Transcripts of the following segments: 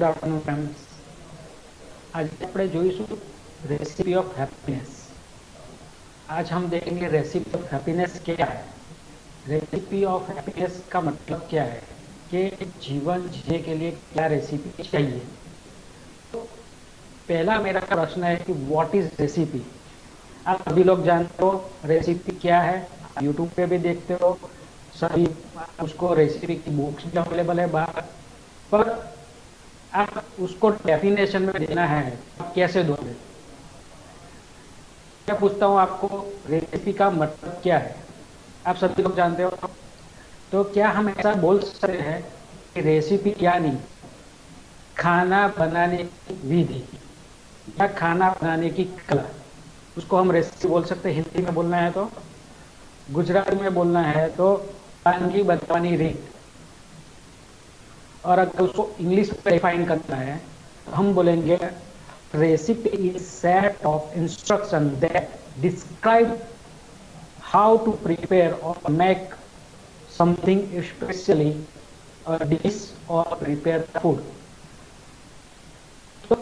Good afternoon friends. आज આપણે જોઈશું रेसिपी ऑफ हैप्पीनेस. आज हम देखेंगे रेसिपी ऑफ हैप्पीनेस क्या है. रेसिपी ऑफ हैप्पीनेस का मतलब क्या है कि जीवन जीने के लिए क्या रेसिपी चाहिए. तो पहला मेरा प्रश्न है कि व्हाट इज रेसिपी. आप सभी लोग जानते हो रेसिपी क्या है, यूट्यूब पे भी देखते हो, सभी उसको रेसिपी की बुक्स भी अवेलेबल है बाहर, पर आप उसको डेफिनेशन में देना है आप कैसे दोगे. मैं पूछता हूँ आपको रेसिपी का मतलब क्या है. आप सभी लोग जानते हो, तो क्या हम ऐसा बोल सकते हैं कि रेसिपी यानी खाना बनाने की विधि या खाना बनाने की कला, उसको हम रेसिपी बोल सकते हैं. हिंदी में बोलना है तो, गुजराती में बोलना है तो वानगी बनवानी રીત, और अगर उसको इंग्लिश में डिफाइन करना है तो हम बोलेंगे recipe is set of instruction that describe how to prepare और मेक समथिंग स्पेशली डिश और प्रिपेयर फूड. तो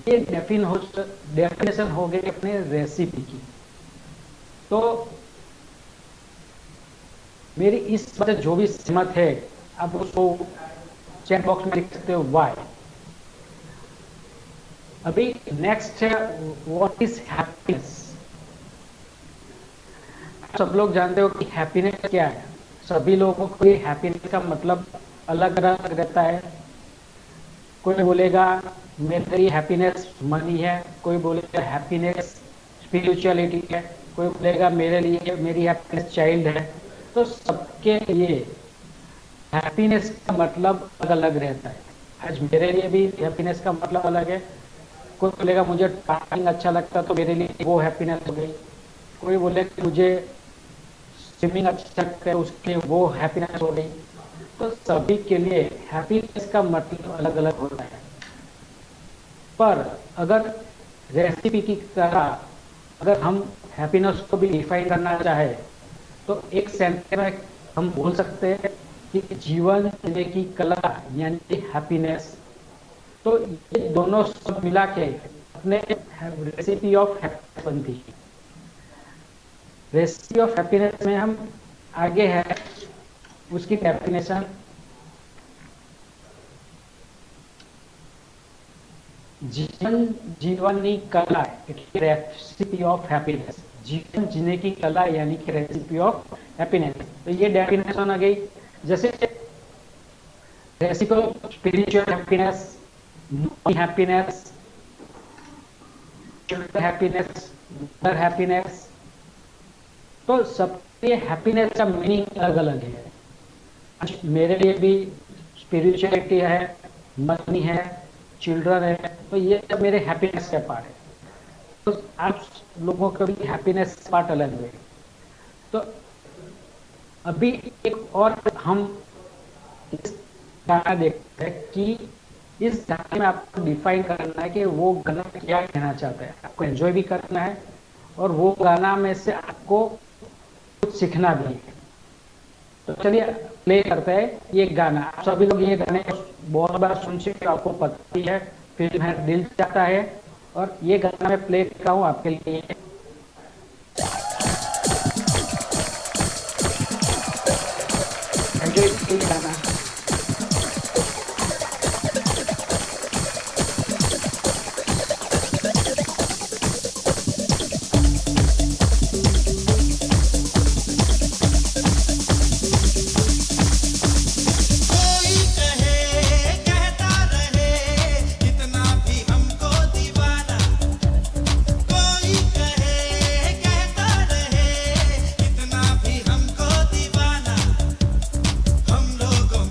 ये डेफिनेशन हो गई अपने रेसिपी की. तो मेरी इस बात से जो भी सहमत है आप उसको चैट बॉक्स में लिख सकते हो वाई. अभी नेक्स्ट है व्हाट इज हैप्पीनेस. सब लोग जानते हो कि हैप्पीनेस क्या है. सभी लोगों को हैप्पीनेस का मतलब अलग अलग रहता है. कोई बोलेगा मेरे लिए हैप्पीनेस मनी है, कोई बोलेगा हैप्पीनेस स्पिरिचुअलिटी है, कोई बोलेगा मेरे लिए मेरी हैप्पीनेस चाइल्ड है. तो सबके लिए हैप्पीनेस का मतलब अलग अलग रहता है. आज मेरे लिए भी हैप्पीनेस का मतलब अलग है. कोई बोलेगा मुझे ट्रैवलिंग अच्छा लगता है तो मेरे लिए वो हैप्पीनेस हो गई. कोई बोले कि मुझे स्विमिंग अच्छा लगता है उसके वो हैप्पीनेस हो गई. तो सभी के लिए हैप्पीनेस का मतलब अलग अलग होता है. पर अगर रेसिपी की तरह अगर हम हैप्पीनेस को भी डिफाइन करना चाहे तो एक सेंटेंस में हम बोल सकते हैं कि जीवन जीने की कला यानी हैप्पीनेस. तो ये दोनों सब मिला के अपने रेसिपी ऑफ हैप्पीनेस बनती है. रेसिपी ऑफ हैप्पीनेस में हम आगे है उसकी डेफिनेशन. जीवन जीवनी कला रेसिपी ऑफ हैप्पीनेस. जीवन जीने की कला यानी कि रेसिपी ऑफ हैप्पीनेस. तो ये डेफिनेशन आ गई. जैसे recipe of spiritual happiness, money happiness, happiness, happiness. तो सबके हैप्पीनेस का मीनिंग अलग अलग है. आज मेरे लिए भी स्पिरिचुअलिटी है, मनी है, चिल्ड्रन है, तो ये सब मेरे हैप्पीनेस का पार्ट है. तो आप लोगों का भी हैप्पीनेस पार्ट अलग है. तो अभी एक और हम इस गाना देखते हैं कि इस गाने में आपको डिफाइन करना है कि वो गाना क्या कहना चाहता है. आपको एंजॉय भी करना है और वो गाना में से आपको कुछ सीखना भी है. तो चलिए प्ले करते हैं ये गाना. आप सभी लोग ये गाने बहुत बार सुन चुके हो, आपको पता ही है, फिल्म है दिल चाहता है, और ये गाना मैं प्ले कर रहा हूँ आपके लिए. एंजॉय गाना. हम लोगों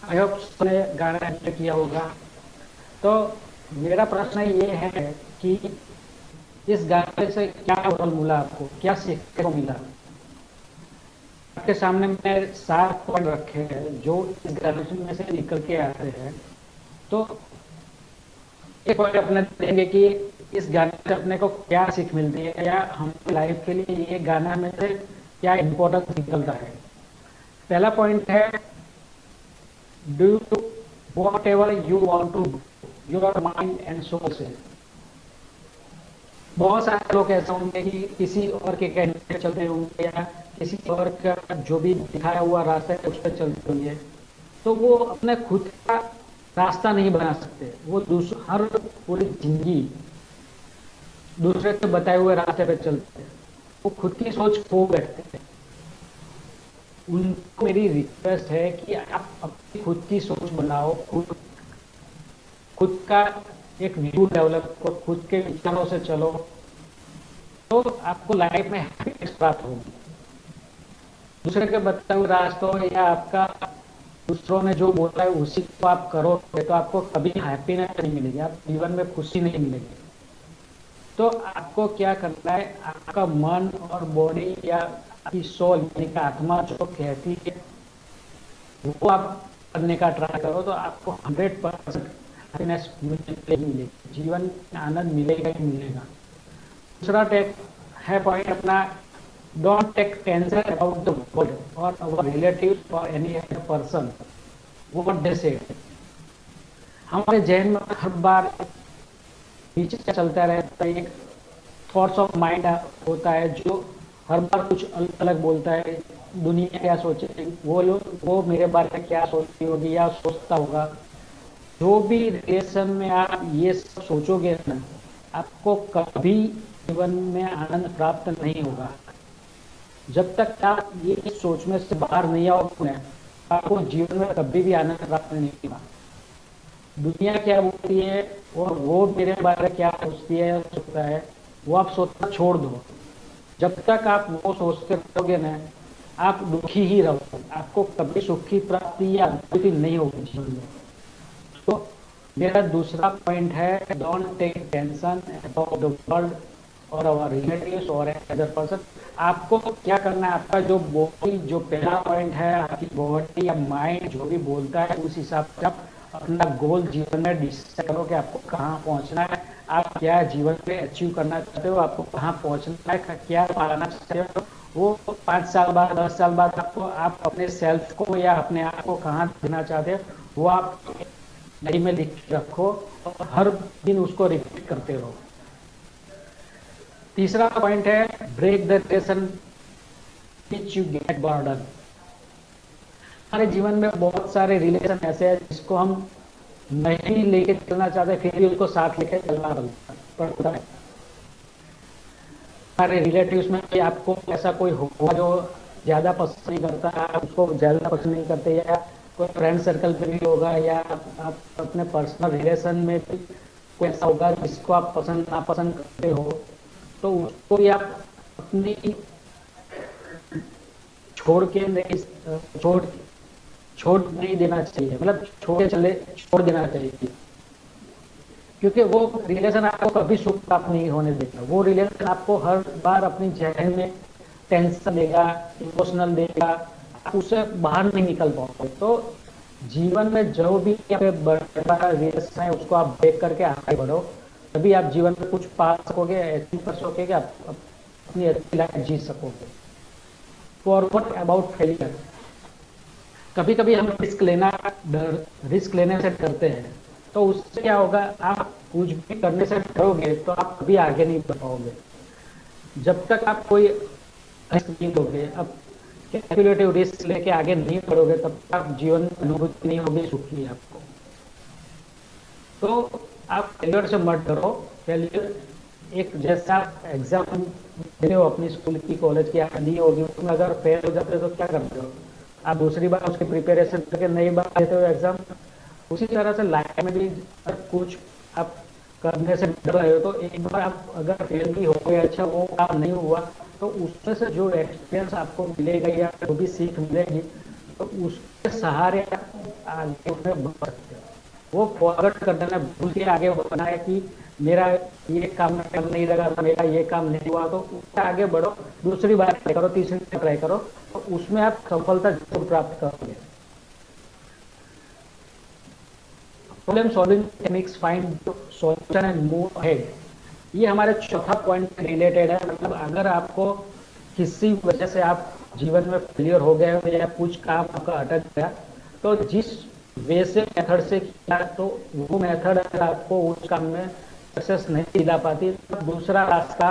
आई होप सबने गाना एंजॉय किया होगा। तो मेरा प्रश्न ये है कि इस गाने से क्या ओवरऑल मिला, आपको क्या सीखने को मिला? आपके सामने मैंने 7 पॉइंट रखे हैं जो इस गाने में से निकल के आते हैं। तो एक पॉइंट अपने देंगे कि इस गाने से अपने को क्या सीख मिलती है, या हमारी लाइफ के लिए ये गाना में से क्या इंपॉर्टेंस निकलता है। पहला पॉइंट है, do whatever you want to do, your mind and soul से। बहुत सारे लोग ऐसे होंगे कि किसी और के कहने पे चलते होंगे, या किसी और का जो भी दिखाया हुआ रास्ता है उस पर चलते होंगे, तो वो अपने खुद का रास्ता नहीं बना सकते। वो हर पूरी जिंदगी दूसरे के बताए हुए रास्ते पे चलते हैं, वो खुद की सोच खो बैठते हैं। उनको मेरी रिक्वेस्ट है कि आप अपनी खुद की सोच बनाओ, खुद का एक व्यू डेवलप करो, खुद के विचारों से चलो, तो आपको लाइफ में हैप्पीनेस प्राप्त होगी। दूसरे के बताए हुए रास्तों या आपका दूसरों ने जो बोला है उसी को आप करोगे तो आपको कभी हैप्पीनेस नहीं मिलेगी, आप जीवन में खुशी नहीं मिलेगी। तो आपको क्या करना है, आपका मन और बॉडी या आपकी सोल यानी कि आत्मा जो कहती है वो आप करने का ट्राई करो, तो आपको 100% हैप्पीनेस मिलेगी, जीवन में आनंद मिलेगा ही मिलेगा। दूसरा टेक है पॉइंट अपना, don't take tension about the world और अवर रिलेटिव्स और any other person what they say. हमारे जहन में हर बार पीछे चलता रहता है, एक थॉट्स ऑफ माइंड होता है जो हर बार कुछ अलग अलग बोलता है। दुनिया क्या सोचे, वो लोग वो मेरे बारे में क्या सोचती होगी या सोचता होगा। जो भी रिलेशन में आप ये सब सोचोगे ना, आपको कभी जीवन में आनंद प्राप्त नहीं होगा। जब तक आप ये सोच में से बाहर नहीं आओगे, आपको जीवन में कभी भी आनंद प्राप्त नहीं होगा। दुनिया क्या बोलती है और वो मेरे बारे में क्या सोचती है सोचता है, वो आप सोचना छोड़ दो। जब तक आप वो सोचते रहोगे ना, आप दुखी ही रहोगे, आपको कभी सुख की प्राप्ति या अनुभूति नहीं होगी जीवन में। तो मेरा दूसरा पॉइंट है, don't take tension about the world और आवर रिलेटिव्स और अदर पर्सन। आपको क्या करना है, आपका जो बॉडी, जो पहला पॉइंट है, आपकी बॉडी या माइंड जो भी बोलता है उस हिसाब से आप अपना गोल जीवन में डिसाइड करो कि आपको कहाँ पहुँचना है, आप क्या जीवन में अचीव करना चाहते हो, आपको कहाँ पहुँचना है, क्या पाना चाहते हो। वो 5 साल बाद 10 साल बाद आपको, आप अपने सेल्फ को या अपने आप को कहाँ देना चाहते हो वो आप डायरी में लिख के रखो और हर दिन उसको रिपीट करते रहो। तीसरा पॉइंट है, break the relation which you get burden. हमारे जीवन में बहुत सारे रिलेशन ऐसे हैं जिसको हम नहीं लेके चलना चाहते, फिर भी उसको साथ लेके चलना पड़ता है। हमारे रिलेटिव्स में भी आपको ऐसा कोई होगा जो ज्यादा पसंद नहीं करता, आप उसको ज्यादा पसंद नहीं करते, या कोई फ्रेंड सर्कल पे भी होगा, या आप अपने पर्सनल रिलेशन में भी कोई ऐसा होगा जिसको आप पसंद नापसंद करते हो, तो उसको भी आप अपनी छोड़ के नहीं छोड़ नहीं देना चाहिए, मतलब छोड़ देना चाहिए। क्योंकि वो रिलेशन आपको कभी सुख प्राप्त नहीं होने देगा। वो रिलेशन आपको हर बार अपनी जहन में टेंशन देगा, इमोशनल देगा, आप उससे बाहर नहीं निकल पाओगे। तो जीवन में जो भी बड़ा रिलेशन है उसको आप ब्रेक करके आगे बढ़ो, तभी आप जीवन में कुछ पा सकोगे, अचीव कर सकोगे, आप अपनी अच्छी लाइफ जी सकोगे। फॉरवर्ड अबाउट फेलियर, कभी कभी हम रिस्क लेने से डरते हैं, तो उससे क्या होगा, आप कुछ भी करने से डरोगे तो आप कभी आगे नहीं बढ़ पाओगे। जब तक आप कोई रिस्क नहीं लोगे, अब कैलकुलेटिव रिस्क लेके आगे नहीं बढ़ोगे, तब तक आप जीवन में अनुभूति नहीं होगी सुखी आपको। तो आप फेलियर से मत डरो। फेलियर एक जैसा एग्जाम देते हो अपनी स्कूल की, कॉलेज की, आप दी होगी, उसमें अगर फेल हो जाते हो तो क्या करते हो, आप दूसरी बार उसकी प्रिपरेशन करके नई बार देते हो एग्जाम। उसी तरह से लाइफ में भी कुछ आप करने से डर रहे हो, तो एक बार आप अगर फेल भी हो गए, अच्छा वो काम नहीं हुआ, तो उसमें से जो एक्सपीरियंस आपको मिलेगा या जो भी सीख मिलेगी, तो उसके सहारे आप आगे बढ़ सकते हो। वो फॉरवर्ड कर देना, भूल के आगे बढ़ना है कि मेरा ये काम कर नहीं लगा, मेरा ये काम नहीं हुआ, तो उससे आगे बढ़ो, दूसरी बार ट्राई करो, तीसरी बार ट्राई करो, तो उसमें आप सफलता जरूर प्राप्त करोगे। Problem solving techniques, find solution and move ahead, ये हमारे चौथा पॉइंट रिलेटेड है। मतलब अगर आपको किसी वजह से आप जीवन में फेलियर हो गए हो या कुछ काम आपका अटक गया, तो जिस वे से मेथड से किया, तो वो मेथड अगर आपको उस काम में सक्सेस नहीं दिला पाती, तो दूसरा रास्ता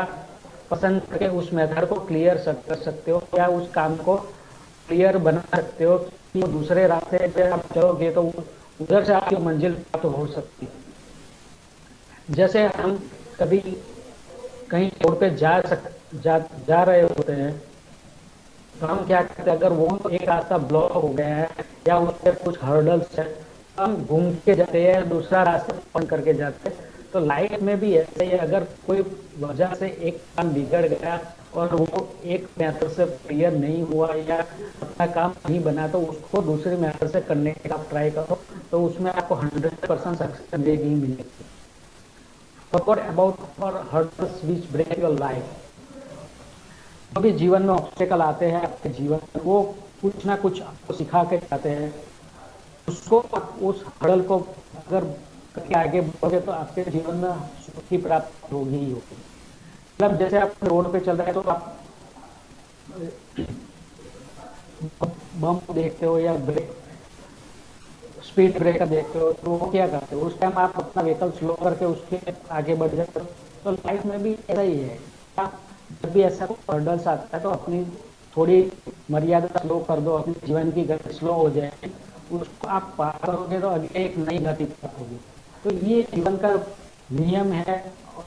पसंद करके उस मेथड को क्लियर कर सकते हो, या उस काम को क्लियर बना सकते हो कि दूसरे रास्ते पे आप चलोगे तो उधर से आपकी मंजिल प्राप्त हो सकती है। जैसे हम कभी कहीं रोड पे जा रहे होते हैं, तो हम क्या करते हैं, अगर वो एक रास्ता ब्लॉक हो गया है या उस पर कुछ हर्डल्स है, तो हम घूम के जाते हैं, दूसरा रास्ता बंद करके जाते हैं। तो लाइफ में भी ऐसे ही, अगर कोई वजह से एक काम बिगड़ गया और वो एक मेथड से क्लियर नहीं हुआ या अपना काम नहीं बना, तो उसको दूसरी मेथड से करने का आप ट्राई करो, तो उसमें आपको 100% सक्सेस मिलेगी ही मिलेगी। Forget about for hurdles which break your life. जो भी जीवन में ऑब्स्टेकल आते हैं आपके जीवन में, वो कुछ ना कुछ आपको सिखा के जाते हैं। उसको, उस हर्डल को अगर करके आगे बढ़ोगे तो आपके जीवन में सुख की प्राप्ति होगी ही होगी। मतलब जैसे आप रोड पे चल रहे हैं, तो आप बम देखते हो या ब्रेक, स्पीड ब्रेकर देखते हो, तो वो क्या करते हो, उस टाइम आप अपना व्हीकल स्लो करके उसके आगे बढ़ जाते हो। तो लाइफ में भी ऐसा ही है, जब भी ऐसा हर्डल्स आता है तो अपनी थोड़ी मर्यादा स्लो कर दो, अपने जीवन की गति स्लो हो जाए, उसको आप पार करोगे तो अगले एक नई गति प्राप्त होगी। तो ये जीवन का नियम है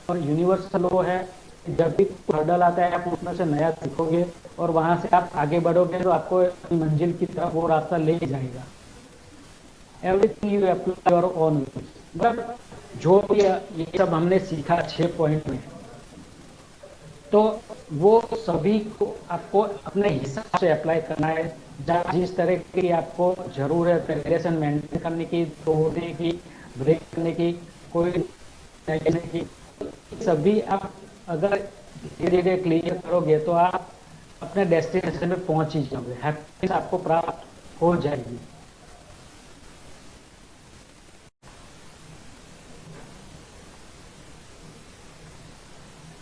और यूनिवर्सल लॉ है। जब भी हर्डल आता है, आप उसमें से नया सीखोगे और वहां से आप आगे बढ़ोगे, तो आपको अपनी मंजिल की तरफ वो रास्ता ले जाएगा। Everything you apply your own way. But जो भी ये सब हमने सीखा 6 पॉइंट में, तो वो सभी को आपको अपने हिसाब से अप्लाई करना है। जिस तरह की आपको जरूरत है रिलेशन मेंटेन करने की, तोड़ने की, ब्रेक करने की, कोई करने की, सभी आप अगर धीरे धीरे क्लियर करोगे, तो आप अपने डेस्टिनेशन में पहुंच ही जाओगे, हैप्पीनेस आपको प्राप्त हो जाएगी।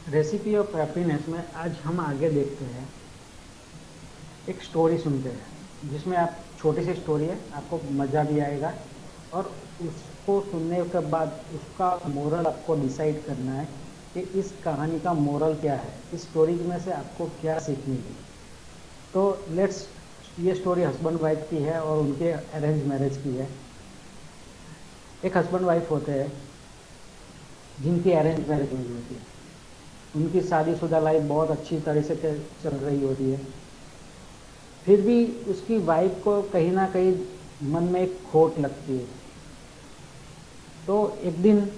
रेसिपी ऑफ हैप्पीनेस में आज हम आगे देखते हैं, एक स्टोरी सुनते हैं, जिसमें आप, छोटी सी स्टोरी है, आपको मज़ा भी आएगा, और उसको सुनने के बाद उसका मोरल आपको डिसाइड करना है कि इस कहानी का मोरल क्या है, इस स्टोरी में से आपको क्या सीखनी है। तो लेट्स, ये स्टोरी हस्बैंड वाइफ की है और उनके अरेंज मैरिज की है। एक हस्बैंड वाइफ होते हैं जिनकी अरेंज मैरिज हुई होती है। उनकी शादीशुदा लाइफ बहुत अच्छी तरह से चल रही होती है, फिर भी उसकी वाइफ को कहीं ना कहीं मन में एक खोट लगती है। तो एक दिन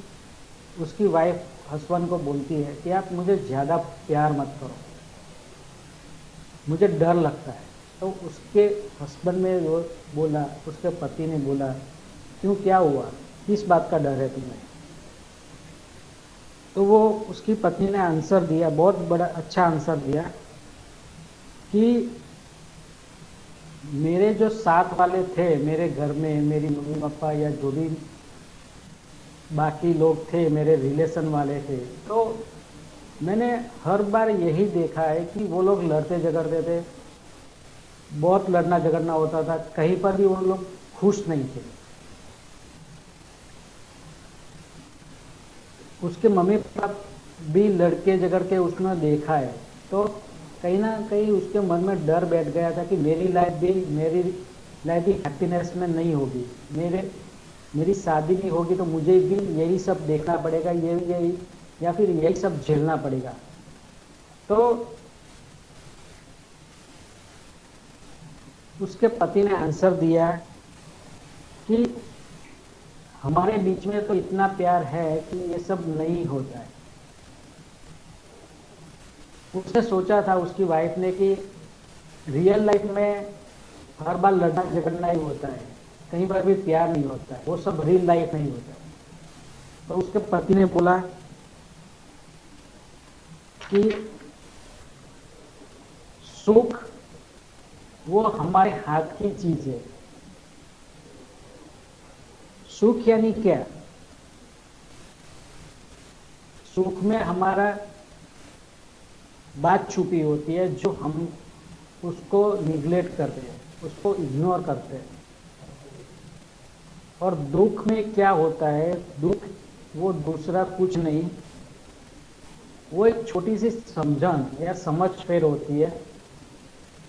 उसकी वाइफ हस्बैंड को बोलती है कि आप मुझे ज़्यादा प्यार मत करो, मुझे डर लगता है। तो उसके हस्बैंड ने वो बोला, उसके पति ने बोला, क्यों, क्या हुआ, किस बात का डर है तुम्हें? तो वो, उसकी पत्नी ने आंसर दिया, बहुत बड़ा अच्छा आंसर दिया कि मेरे जो साथ वाले थे मेरे घर में, मेरी मम्मी पापा या जो भी बाकी लोग थे मेरे रिलेशन वाले थे, तो मैंने हर बार यही देखा है कि वो लोग लड़ते झगड़ते थे, बहुत लड़ना झगड़ना होता था, कहीं पर भी वो लोग खुश नहीं थे। उसके मम्मी पापा भी लड़के झगड़ के उसने देखा है, तो कहीं ना कहीं उसके मन में डर बैठ गया था कि मेरी लाइफ भी हैप्पीनेस में नहीं होगी, मेरी शादी भी होगी तो मुझे भी यही सब देखना पड़ेगा, यही या फिर यही सब झेलना पड़ेगा। तो उसके पति ने आंसर दिया कि हमारे बीच में तो इतना प्यार है कि ये सब नहीं होता है। उसने सोचा था, उसकी वाइफ ने, कि रियल लाइफ में हर बार लड़ना झगड़ना ही होता है, कहीं पर भी प्यार नहीं होता है, वो सब रियल लाइफ नहीं होता है। तो उसके पति ने बोला कि सुख वो हमारे हाथ की चीज है। सुख यानी क्या? सुख में हमारा बात छुपी होती है जो हम उसको निग्लेक्ट करते हैं, उसको इग्नोर करते हैं। और दुख में क्या होता है? दुख वो दूसरा कुछ नहीं, वो एक छोटी सी समझन या समझ फेर होती है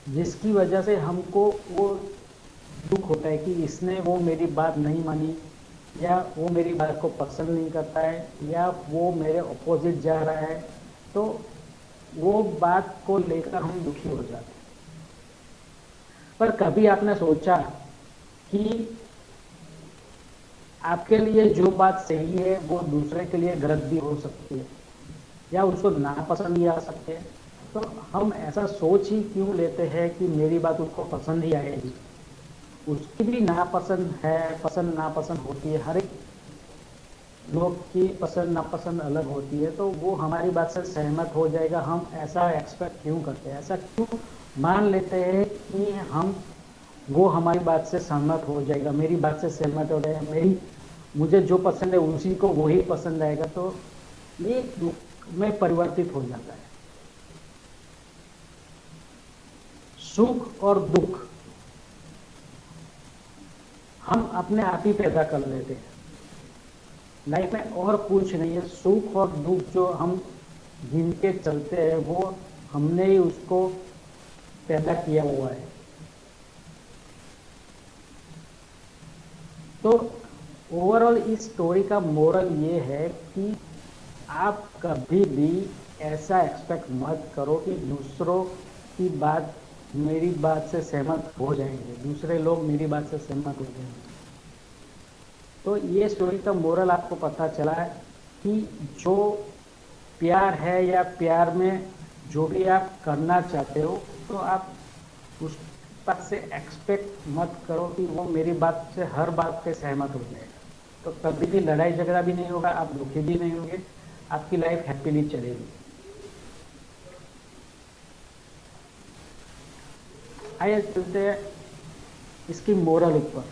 जिसकी वजह से हमको वो दुख होता है कि इसने वो मेरी बात नहीं मानी, या वो मेरी बात को पसंद नहीं करता है, या वो मेरे अपोजिट जा रहा है। तो वो बात को लेकर हम दुखी हो जाते हैं। पर कभी आपने सोचा कि आपके लिए जो बात सही है वो दूसरे के लिए गलत भी हो सकती है, या उसको नापसंद भी आ सकते हैं। तो हम ऐसा सोच ही क्यों लेते हैं कि मेरी बात उसको पसंद ही आएगी? उसकी भी नापसंद है, पसंद नापसंद होती है, हर एक लोग की पसंद नापसंद अलग होती है। तो वो हमारी बात से सहमत हो जाएगा, हम ऐसा एक्सपेक्ट क्यों करते हैं, ऐसा क्यों मान लेते हैं कि हम वो हमारी बात से सहमत हो जाएगा, मेरी बात से सहमत हो जाएगा, मेरी मुझे जो पसंद है उसी को वही पसंद आएगा। तो ये दुख में परिवर्तित हो जाता है। सुख और दुख हम अपने आप ही पैदा कर लेते हैं लाइफ में, और कुछ नहीं है। सुख और दुख जो हम गिन के चलते हैं वो हमने ही उसको पैदा किया हुआ है। तो ओवरऑल इस स्टोरी का मोरल ये है कि आप कभी भी ऐसा एक्सपेक्ट मत करो कि दूसरों की बात मेरी बात से सहमत हो जाएंगे, दूसरे लोग मेरी बात से सहमत हो जाएंगे। तो ये स्टोरी का मोरल आपको पता चला है कि जो प्यार है या प्यार में जो भी आप करना चाहते हो, तो आप उस बात से एक्सपेक्ट मत करो कि वो मेरी बात से हर बात पे सहमत हो जाएगा। तो कभी भी लड़ाई झगड़ा भी नहीं होगा, आप दुखी भी नहीं होंगे, आपकी लाइफ हैप्पीली चलेगी। आइए चलते हैं इसकी मोरल ऊपर।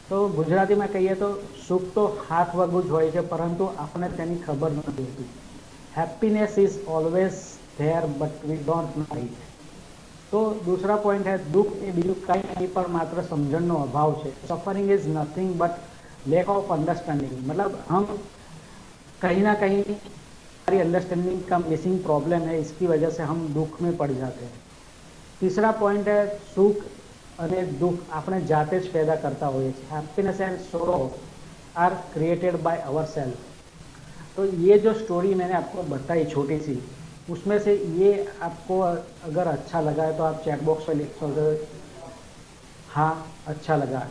तो गुजराती में कहिए तो सुख तो हाथ वगू જ હોય છે, પરંતુ આપણે તેની ખબર નથી હોતી। Happiness is always there but we don't know it. तो दूसरा पॉइंट है दुख એ બીજું કંઈ નહીં પણ मात्र સમજણનો અભાવ છે। Suffering is nothing but lake of understanding. मतलब हम कहीं ना कहीं हमारी अंडरस्टैंडिंग का मिसिंग प्रॉब्लम है, इसकी वजह से हम दुख में पड़ जाते हैं। तीसरा पॉइंट है सुख અને दुख આપણે જાતે જ पैदा करता હોઈએ છીએ। Happiness and sorrow are created by our self. तो ये जो स्टोरी मैंने आपको बताई छोटी सी, उसमें से ये आपको अगर अच्छा लगा है तो आप चैट बॉक्स में लिख सकते हो हाँ अच्छा लगा,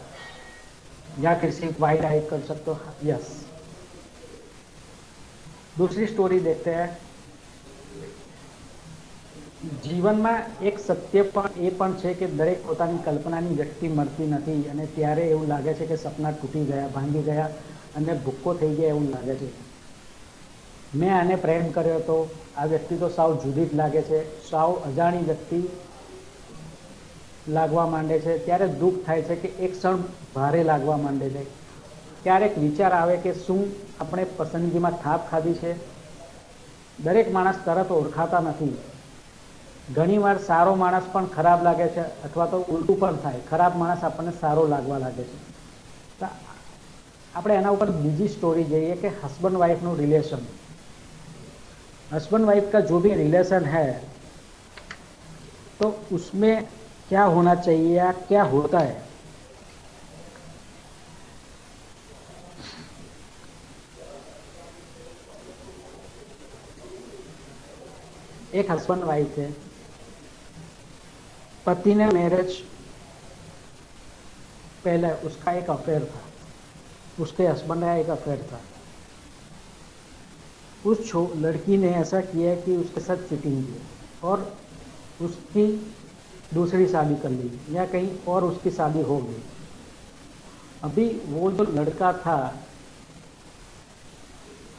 या फिर सिर्फ वाइट टाइप कर सकते हो यस। दूसरी स्टोरी देखते हैं। જીવનમાં એક સત્ય પણ એ પણ છે કે દરેક પોતાની કલ્પનાની વ્યક્તિ મળતી નથી, અને ત્યારે એવું લાગે છે કે સપના તૂટી ગયા, ભાંગી ગયા અને ભૂક્કો થઈ ગયા એવું લાગે છે। મેં આને પ્રેમ કર્યો હતો, આ વ્યક્તિ તો સાવ જુદી જ લાગે છે, સાવ અજાણી વ્યક્તિ લાગવા માંડે છે। ત્યારે દુઃખ થાય છે કે એક ક્ષણ ભારે લાગવા માંડે છે। ક્યારેક વિચાર આવે કે શું આપણે પસંદગીમાં થાપ ખાધી છે। દરેક માણસ તરત ઓળખાતા નથી। ઘણીવાર સારો માણસ પણ ખરાબ લાગે છે, અથવા તો ઉલટું પણ થાય, ખરાબ માણસ આપણને સારો લાગવા લાગે છે। તો આપણે એના ઉપર બીજી સ્ટોરી જોઈએ કે हस्बैंड वाइफ નું रिलेशन। हस्बैंड वाइफ का जो भी रिलेशन है तो उसमें क्या होना चाहिए या क्या होता है। एक हस्बैंड वाइफ है, पति ने मैरिज पहले उसका एक अफेयर था, उसके हस्बैंड का एक अफेयर था। उस लड़की ने ऐसा किया कि उसके साथ चीटिंग की, और उसकी दूसरी शादी कर ली या कहीं और उसकी शादी हो गई। अभी वो जो लड़का था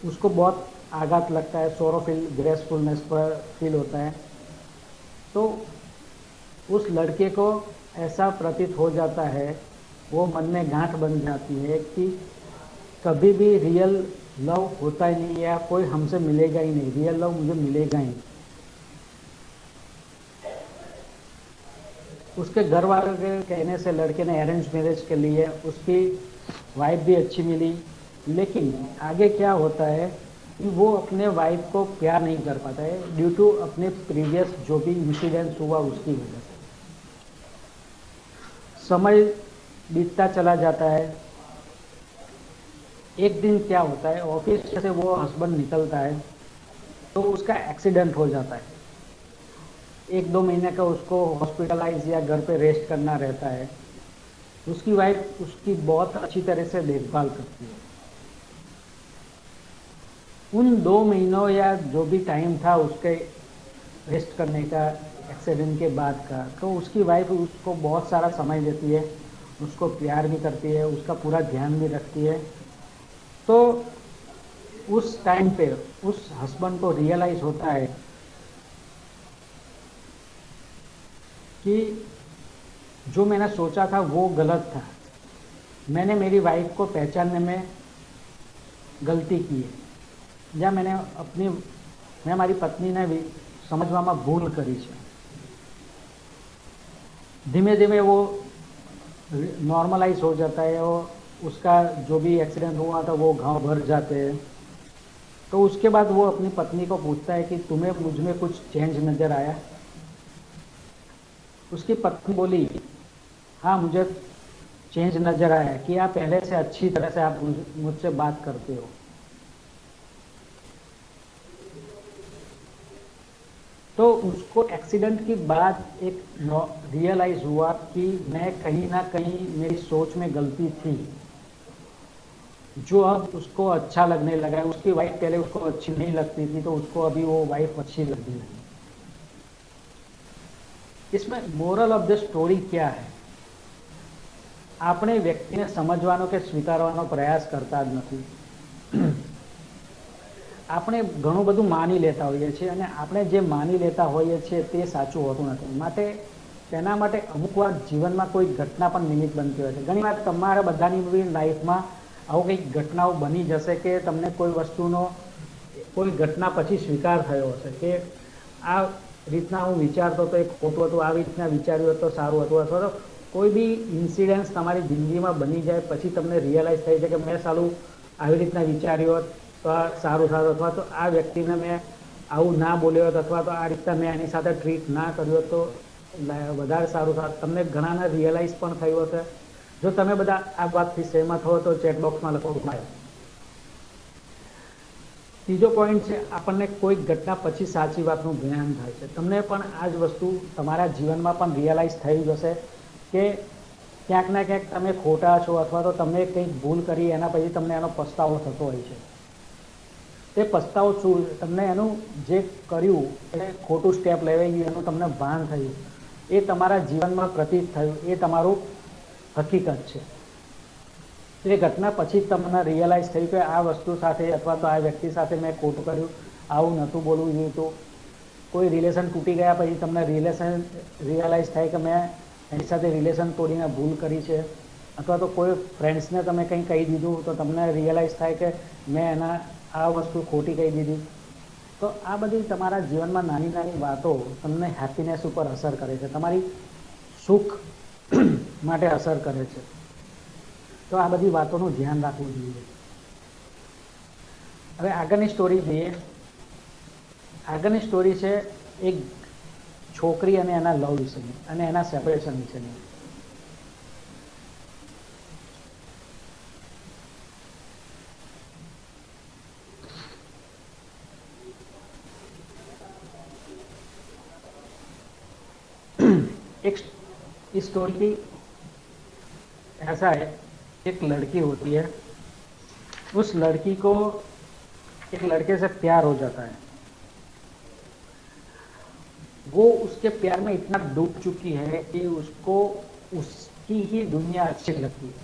उसको बहुत आघात लगता है, सोरो फील, ग्रेसफुलनेस पर फील होता है। तो उस लड़के को ऐसा प्रतीत हो जाता है, वो मन में गांठ बन जाती है कि कभी भी रियल लव होता ही नहीं है, कोई हमसे मिलेगा ही नहीं, रियल लव मुझे मिलेगा ही नहीं। उसके घर वालों के कहने से लड़के ने अरेंज मैरिज के लिए, उसकी वाइफ भी अच्छी मिली, लेकिन आगे क्या होता है कि वो अपने वाइफ को प्यार नहीं कर पाता है ड्यू टू अपने प्रीवियस जो भी इंसिडेंट्स हुआ उसकी वजह से। समय बीतता चला जाता है। एक दिन क्या होता है, ऑफिस से वो हस्बैंड निकलता है तो उसका एक्सीडेंट हो जाता है। 1-2 महीने का उसको हॉस्पिटलाइज या घर पे रेस्ट करना रहता है। उसकी वाइफ उसकी बहुत अच्छी तरह से देखभाल करती है। उन 2 महीनों या जो भी टाइम था उसके रेस्ट करने का, एक्सीडेंट के बाद का, तो उसकी वाइफ उसको बहुत सारा समय देती है, उसको प्यार भी करती है, उसका पूरा ध्यान भी रखती है। तो उस टाइम पे उस हस्बैंड को रियलाइज होता है कि जो मैंने सोचा था वो गलत था, मैंने मेरी वाइफ को पहचानने में गलती की है, या मैं मारी पत्नीने समझવામાં ભૂલ કરી છે। धीमे धीमे वो नॉर्मलाइज हो जाता है और उसका जो भी एक्सीडेंट हुआ था वो घाव भर जाते हैं। तो उसके बाद वो अपनी पत्नी को पूछता है कि तुम्हें मुझ में कुछ चेंज नज़र आया? उसकी पत्नी बोली, हाँ मुझे चेंज नज़र आया कि आप पहले से अच्छी तरह से आप मुझसे बात करते हो। तो उसको एक्सीडेंट के बाद एक रियलाइज हुआ कि मैं कहीं ना कहीं मेरी सोच में गलती थी, जो अब उसको अच्छा लगने लगा है। उसकी वाइफ पहले उसको अच्छी नहीं लगती थी, तो उसको अभी वो वाइफ अच्छी लगने लगी। इसमें मोरल ऑफ द स्टोरी क्या है? આપણે વ્યક્તિને સમજવાનો કે સ્વીકારવાનો પ્રયાસ કરતા જ નથી। આપણે ઘણું બધું માની લેતા હોઈએ છીએ અને આપણે જે માની લેતા હોઈએ છીએ તે સાચું હોતું નથી। માટે તેના માટે અમુક વાર જીવનમાં કોઈ ઘટના પણ નિમિત્ત બનતી હોય છે। ઘણી વાર તમારા બધાની બી લાઈફમાં આવું કંઈક ઘટનાઓ બની જશે કે તમને કોઈ વસ્તુનો કોઈ ઘટના પછી સ્વીકાર થયો હશે કે આ રીતના હું વિચારતો તો એક ખોટું હતું, આવી રીતના વિચાર્યું હતું તો સારું હતું, અથવા તો કોઈ બી ઇન્સિડન્ટ્સ તમારી જિંદગીમાં બની જાય પછી તમને રિયલાઇઝ થઈ છે કે મેં સાલું આવી રીતના વિચાર્યું હોત તો આ સારું સારું, અથવા તો આ વ્યક્તિને મેં આવું ના બોલ્યો હોત, અથવા તો આ રીતના મેં એની સાથે ટ્રીટ ના કર્યું હોત તો વધારે સારું સારું। તમને ઘણાને રિયલાઇઝ પણ થયું હશે। જો તમે બધા આ વાતથી સહેમત હો તો ચેટ બોક્સમાં લખો ભાઈ। ત્રીજો પોઈન્ટ છે, આપણને કોઈ ઘટના પછી સાચી વાતનું જ્ઞાન થાય છે। તમને પણ આ જ વસ્તુ તમારા જીવનમાં પણ રિયલાઇઝ થઈ જશે કે ક્યાંક ના ક્યાંક તમે ખોટા છો, અથવા તો તમે કંઈક ભૂલ કરી એના પછી તમને એનો પસ્તાવો થતો હોય છે। તે પસ્તાવો શું, તમને એનું જે કર્યું એ ખોટું સ્ટેપ લેવાઈ ગયું એનું તમને ભાન થયું, એ તમારા જીવનમાં પ્રતીત થયું, એ તમારું હકીકત છે। એ ઘટના પછી તમને રિયલાઇઝ થયું કે આ વસ્તુ સાથે અથવા તો આ વ્યક્તિ સાથે મેં ખોટું કર્યું, આવું નહોતું બોલવું જોઈતું। કોઈ રિલેશન તૂટી ગયા પછી તમને રિયલાઇઝ થાય કે મેં એની સાથે રિલેશન તોડીને ભૂલ કરી છે, અથવા તો કોઈ ફ્રેન્ડ્સને તમે કંઈ કહી દીધું તો તમને રિયલાઇઝ થાય કે મેં એના આ વસ્તુ ખોટી કહી દીધી। તો આ બધી તમારા જીવનમાં નાની નાની વાતો તમને હેપીનેસ ઉપર અસર કરે છે, તમારી સુખ માટે અસર કરે છે। તો આ બધી વાતોનું ધ્યાન રાખવું જોઈએ। હવે આગળની સ્ટોરી જોઈએ। આગળની સ્ટોરી છે એક છોકરી અને એના લવ વિશેની અને એના સેપરેશન વિશેની। एक इस स्टोरी की ऐसा है, एक लड़की होती है, उस लड़की को एक लड़के से प्यार हो जाता है। वो उसके प्यार में इतना डूब चुकी है कि उसको उसकी ही दुनिया अच्छी लगती है।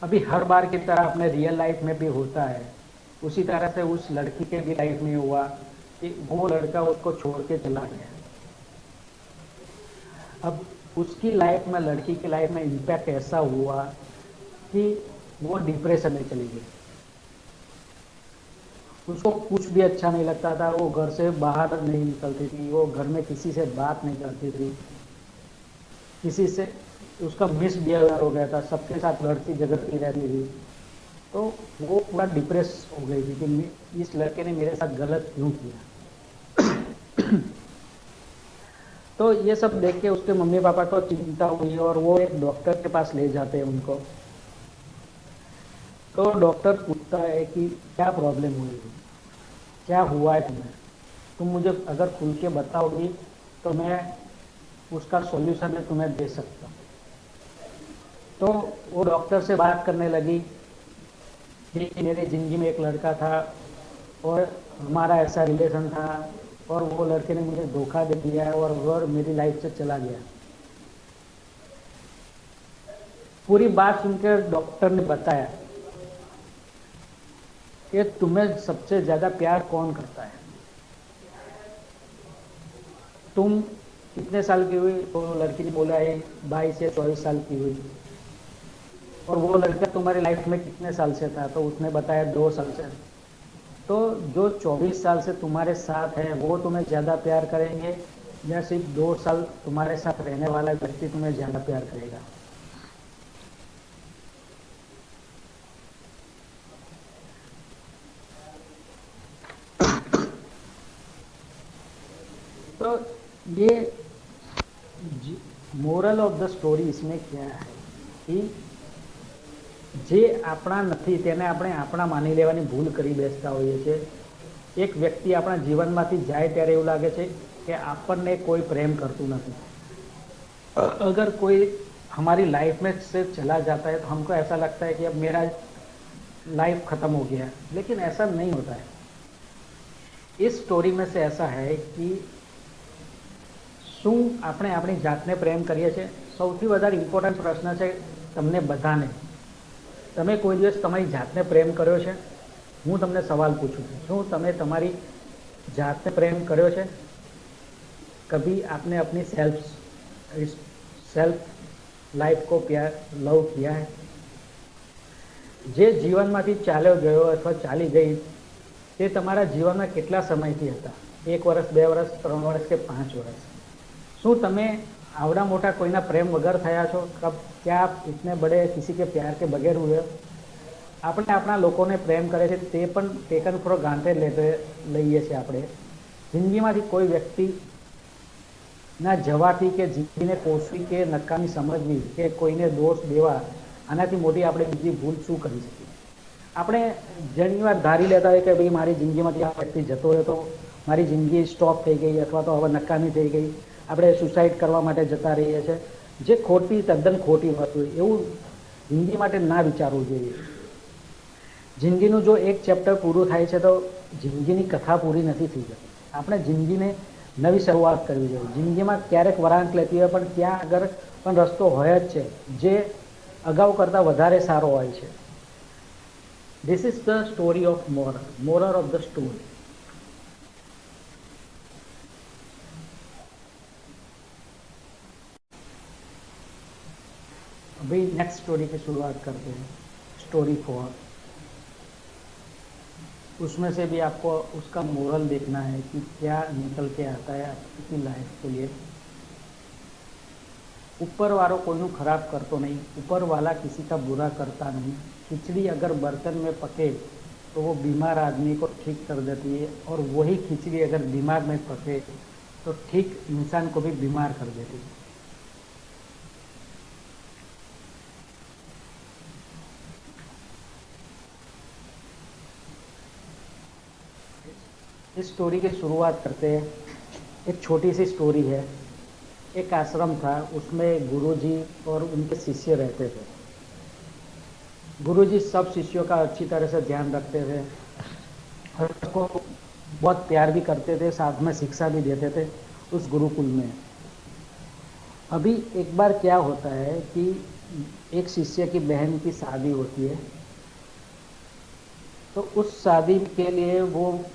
अभी हर बार की तरह अपने रियल लाइफ में भी होता है, उसी तरह से उस लड़की के भी लाइफ में हुआ कि वो लड़का उसको छोड़ के चला गया। अब उसकी लाइफ में, लड़की की लाइफ में इम्पैक्ट ऐसा हुआ कि वो डिप्रेशन में चली गई। उसको कुछ भी अच्छा नहीं लगता था, वो घर से बाहर नहीं निकलती थी, वो घर में किसी से बात नहीं करती थी, किसी से उसका मिसबिहेवियर हो गया था, सबके साथ लड़ती झगड़ती रहती थी। तो वो पूरा डिप्रेस हो गई थी कि इस लड़के ने मेरे साथ गलत क्यों किया। तो ये सब देख के उसके मम्मी पापा को चिंता हुई और वो एक डॉक्टर के पास ले जाते हैं उनको। तो डॉक्टर पूछता है कि क्या प्रॉब्लम हुई, क्या हुआ है तुम्हें, तुम मुझे अगर खुल के बताओगी तो मैं उसका सॉल्यूशन मैं तुम्हें दे सकता हूँ। तो वो डॉक्टर से बात करने लगी कि मेरी ज़िंदगी में एक लड़का था और हमारा ऐसा रिलेशन था और वो लड़के ने मुझे धोखा दे दिया है और वो मेरी लाइफ से चला गया। पूरी बात सुनकर डॉक्टर ने बताया कि तुम्हें सबसे ज़्यादा प्यार कौन करता है, तुम कितने साल की हुई? तो लड़की ने बोला है 22 या 24 साल की हुई। और वो लड़का तुम्हारी लाइफ में कितने साल से था? तो उसने बताया 2 साल से। तो जो 24 साल से तुम्हारे साथ है वो तुम्हें ज़्यादा प्यार करेंगे या सिर्फ 2 साल तुम्हारे साथ रहने वाला व्यक्ति तुम्हें ज़्यादा प्यार करेगा? तो ये मोरल ऑफ द स्टोरी इसमें क्या है कि જે આપણા નથી તેને આપણે આપણા માની લેવાની ભૂલ કરી બેસતા હોઈએ છીએ। એક વ્યક્તિ આપણા જીવનમાંથી જાય ત્યારે એવું લાગે છે કે આપણને કોઈ પ્રેમ કરતું નથી। अगर कोई हमारी लाइफ में से चला जाता है तो हमको ऐसा लगता है कि अब मेरा लाइफ ख़त्म हो गया, लेकिन ऐसा नहीं होता है। इस स्टोरी में से ऐसा है कि શું આપણે આપણી જાતને પ્રેમ કરીએ છીએ? સૌથી વધારે ઇમ્પોર્ટન્ટ પ્રશ્ન છે તમને બધાને। તમે કોઈ દિવસ તમારી જાતને પ્રેમ કર્યો છે? હું તમને સવાલ પૂછું છું, શું તમે તમારી જાતને પ્રેમ કર્યો છે? कभी आपने अपनी सेल्फ लाइफ को प्यार लव किया है? જે જીવનમાંથી ચાલ્યો ગયો અથવા ચાલી ગઈ તે તમારા જીવનમાં કેટલા સમયથી હતા? 1 વર્ષ, 2 વર્ષ, 3 વર્ષ કે 5 વર્ષ? શું તમે आवड़ा मोटा कोईना प्रेम वगर थया छो? कब क्या आप इतने बड़े किसी के प्यार के बगैर हुए? આપણે આપણા લોકોને પ્રેમ કરે છે તે પણ ટેકન ફોર ગ્રાન્ટેડ લઈએ છીએ આપણે। જિંદગીમાંથી કોઈ વ્યક્તિના જવાથી કે જિંદગીને કોસવી કે નકામી સમજવી કે કોઈને દોષ દેવા, આનાથી મોટી આપણે બીજી ભૂલ શું કરી શકીએ? આપણે ઘણી વાર ધારી લેતા હોય કે ભાઈ મારી જિંદગીમાંથી આ વ્યક્તિ જતો રહ્યો તો મારી જિંદગી સ્ટોપ થઈ ગઈ અથવા તો હવે નકામી થઈ ગઈ, આપણે સુસાઇડ કરવા માટે જતા રહીએ છીએ, જે ખોટી, તદ્દન ખોટી વસ્તુ છે। એવું જિંદગી માટે ના વિચારવું જોઈએ। જિંદગીનું જો એક ચેપ્ટર પૂરું થાય છે તો જિંદગીની કથા પૂરી નથી થઈ જતી। આપણે જિંદગીને નવી શરૂઆત કરવી જોઈએ। જિંદગીમાં ક્યારેક વળાંક લેતી હોય પણ ત્યાં આગળ પણ રસ્તો હોય જ છે જે અગાઉ કરતાં વધારે સારો હોય છે। This is the story of moral of the story. अभी नेक्स्ट स्टोरी की शुरुआत करते हैं, स्टोरी 4। उसमें से भी आपको उसका मोरल देखना है कि क्या निकल के आता है आपकी लाइफ के लिए। ऊपर वालों कोई खराब करतो नहीं, ऊपर वाला किसी का बुरा करता नहीं। खिचड़ी अगर बर्तन में पके तो वो बीमार आदमी को ठीक कर देती है, और वही खिचड़ी अगर दिमाग में पके तो ठीक इंसान को भी बीमार कर देती है। इस स्टोरी की शुरुआत करते हैं। एक छोटी सी स्टोरी है। एक आश्रम था, उसमें गुरुजी और उनके शिष्य रहते थे। गुरुजी सब शिष्यों का अच्छी तरह से ध्यान रखते थे और उसको बहुत प्यार भी करते थे, साथ में शिक्षा भी देते थे उस गुरुकुल में। अभी एक बार क्या होता है कि एक शिष्य की बहन की शादी होती है, तो उस शादी के लिए वो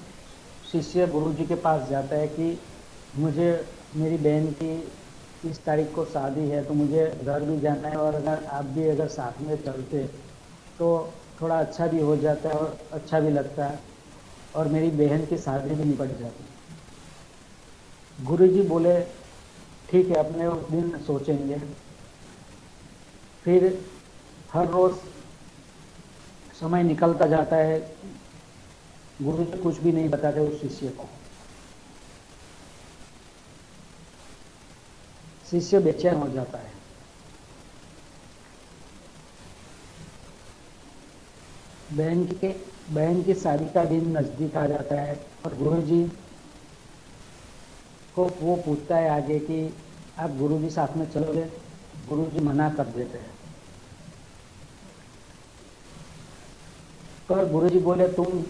शिष्य गुरुजी के पास जाता है कि मुझे, मेरी बहन की इस तारीख को शादी है, तो मुझे घर भी जाना है, और अगर आप भी अगर साथ में चलते तो थोड़ा अच्छा भी हो जाता है और अच्छा भी लगता है, और मेरी बहन की शादी भी निपट जाती। गुरुजी बोले ठीक है, अपने उस दिन सोचेंगे। फिर हर रोज़ समय निकलता जाता है, गुरुजी कुछ भी नहीं बताते उस शिष्य को। शिष्य बेचैन हो जाता है। बहन की शादी का दिन नज़दीक आ जाता है, और गुरुजी को वो पूछता है आगे कि आप गुरुजी साथ में चलोगे? गुरुजी मना कर देते हैं। पर गुरुजी बोले तुम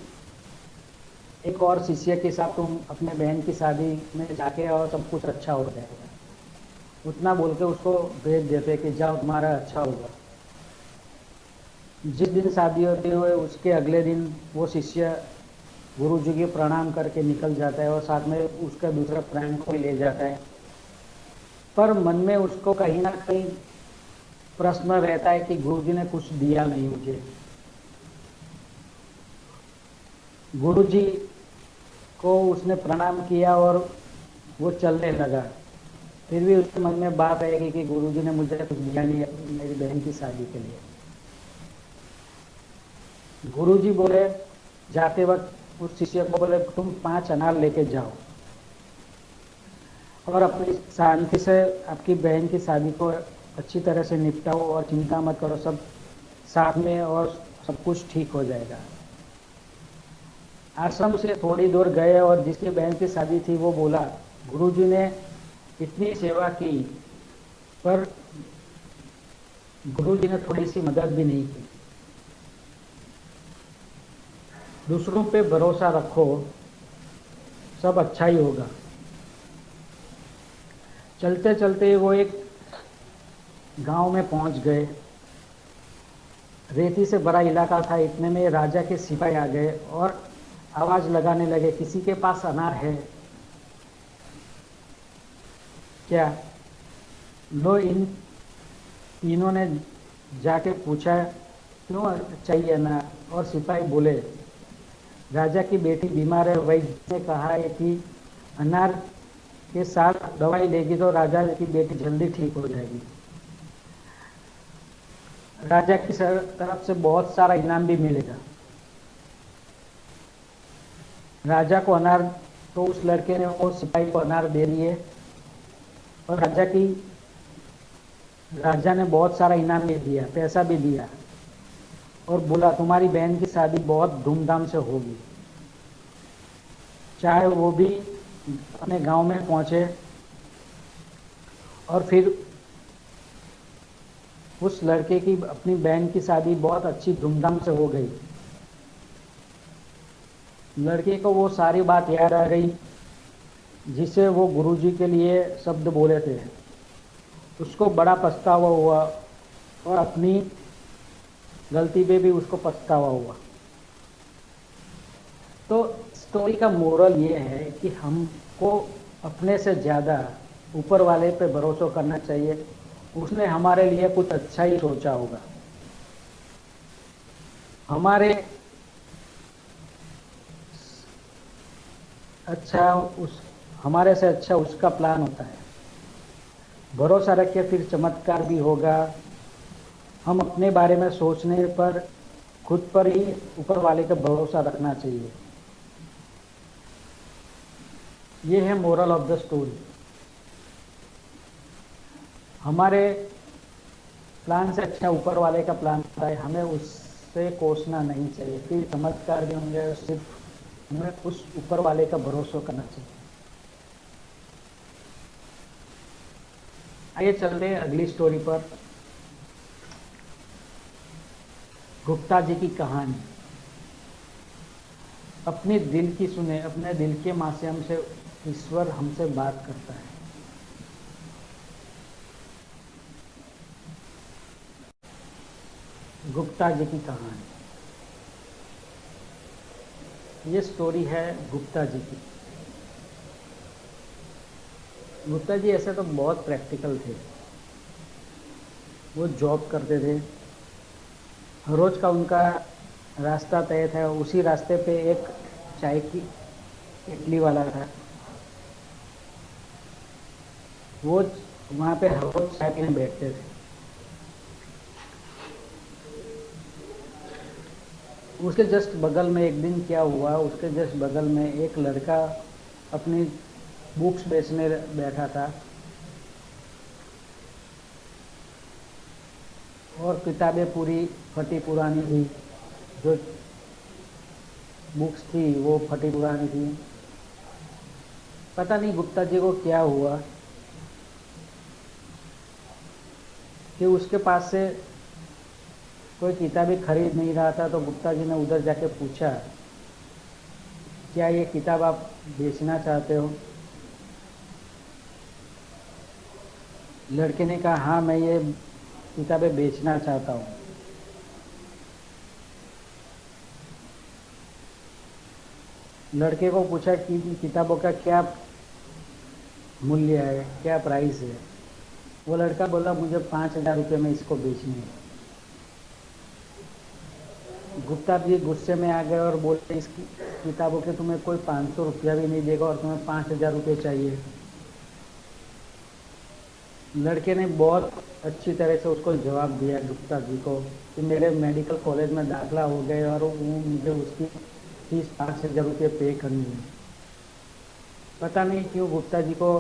एक और शिष्य के साथ तुम अपने बहन की शादी में जाके और सब कुछ अच्छा हो जाएगा, उतना बोल के उसको भेज देते कि जाओ, तुम्हारा अच्छा होगा। जिस दिन शादी होती है उसके अगले दिन वो शिष्य गुरुजी के प्रणाम करके निकल जाता है, और साथ में उसका दूसरा फ्रेंड को भी ले जाता है। पर मन में उसको कहीं ना कहीं प्रश्न रहता है कि गुरुजी ने कुछ दिया नहीं मुझे। गुरुजी को उसने प्रणाम किया और वो चलने लगा, फिर भी उसके मन में बात आएगी कि गुरुजी ने मुझे कुछ दिया नहीं मेरी बहन की शादी के लिए। गुरुजी बोले, जाते वक्त उस शिष्य को बोले तुम 5 अनार लेके जाओ, और अपनी शांति से आपकी बहन की शादी को अच्छी तरह से निपटाओ, और चिंता मत करो, सब साथ में और सब कुछ ठीक हो जाएगा। आश्रम से थोड़ी दूर गए, और जिसकी बहन की शादी थी वो बोला, गुरुजी ने इतनी सेवा की, पर गुरुजी ने थोड़ी सी मदद भी नहीं की। दूसरों पे भरोसा रखो, सब अच्छा ही होगा। चलते चलते वो एक गांव में पहुंच गए। रेती से भरा इलाका था, इतने में राजा के सिपाही आ गए और आवाज लगाने लगे, किसी के पास अनार है क्या? लो, इन तीनों ने जाके पूछा क्यों चाहिए अनार, और सिपाही बोले राजा की बेटी बीमार है, वैद्य ने कहा है कि अनार के साथ दवाई लेगी तो राजा की बेटी जल्दी ठीक हो जाएगी। राजा की तरफ से बहुत सारा इनाम भी मिलेगा। राजा को अनार, तो उस लड़के ने वो सिपाही को अनार दे दिए, और राजा ने बहुत सारा इनाम भी दिया, पैसा भी दिया, और बोला तुम्हारी बहन की शादी बहुत धूमधाम से होगी। चाहे वो भी अपने गांव में पहुंचे, और फिर उस लड़के की अपनी बहन की शादी बहुत अच्छी धूमधाम से हो गई। लड़के को वो सारी बात याद आ गई जिसे वो गुरुजी के लिए शब्द बोले थे। उसको बड़ा पछतावा हुआ, और अपनी गलती पे भी उसको पछतावा हुआ। तो स्टोरी का मोरल ये है कि हमको अपने से ज़्यादा ऊपर वाले पे भरोसा करना चाहिए, उसने हमारे लिए कुछ अच्छा ही सोचा होगा। हमारे से अच्छा उसका प्लान होता है। भरोसा रखिए, फिर चमत्कार भी होगा। हम अपने बारे में सोचने पर खुद पर ही ऊपर वाले का भरोसा रखना चाहिए। ये है मोरल ऑफ द स्टोरी। हमारे प्लान से अच्छा ऊपर वाले का प्लान होता है, हमें उससे कोसना नहीं चाहिए। फिर चमत्कार भी होंगे, सिर्फ हमें उस ऊपर वाले का भरोसा करना चाहिए। आइए चलते हैं अगली स्टोरी पर। गुप्ता जी की कहानी। अपने दिल की सुने, अपने दिल के माध्यम से ईश्वर हमसे बात करता है। गुप्ता जी की कहानी, ये स्टोरी है गुप्ता जी की। गुप्ता जी ऐसे तो बहुत प्रैक्टिकल थे। वो जॉब करते थे, रोज का उनका रास्ता तय था। उसी रास्ते पे एक चाय की इडली वाला था। वो वहाँ पे हर रोज चाय पीने बैठते थे। उसके जस्ट बगल में एक दिन क्या हुआ, उसके जस्ट बगल में एक लड़का अपनी बुक्स बेचने बैठा था और किताबें पूरी फटी पुरानी थी। जो बुक्स थी वो फटी पुरानी थी। पता नहीं गुप्ता जी को क्या हुआ कि उसके पास से कोई किताबें खरीद नहीं रहा था। तो गुप्ता जी ने उधर जाके पूछा, क्या ये किताब आप बेचना चाहते हो? लड़के ने कहा, हाँ मैं ये किताबें बेचना चाहता हूँ। लड़के को पूछा कि किताबों का क्या मूल्य है, क्या प्राइस है? वो लड़का बोला, मुझे 5,000 रुपये में इसको बेचनी है। गुप्ता जी गुस्से में आ गए और बोले, इस किताबों के तुम्हें कोई 500 रुपया भी नहीं देगा और तुम्हें 5,000 रुपये चाहिए? लड़के ने बहुत अच्छी तरह से उसको जवाब दिया गुप्ता जी को कि मेरे मेडिकल कॉलेज में दाखिला हो गए और वो मुझे उसकी फीस 5,000 रुपये पे करनी है। पता नहीं क्यों गुप्ता जी को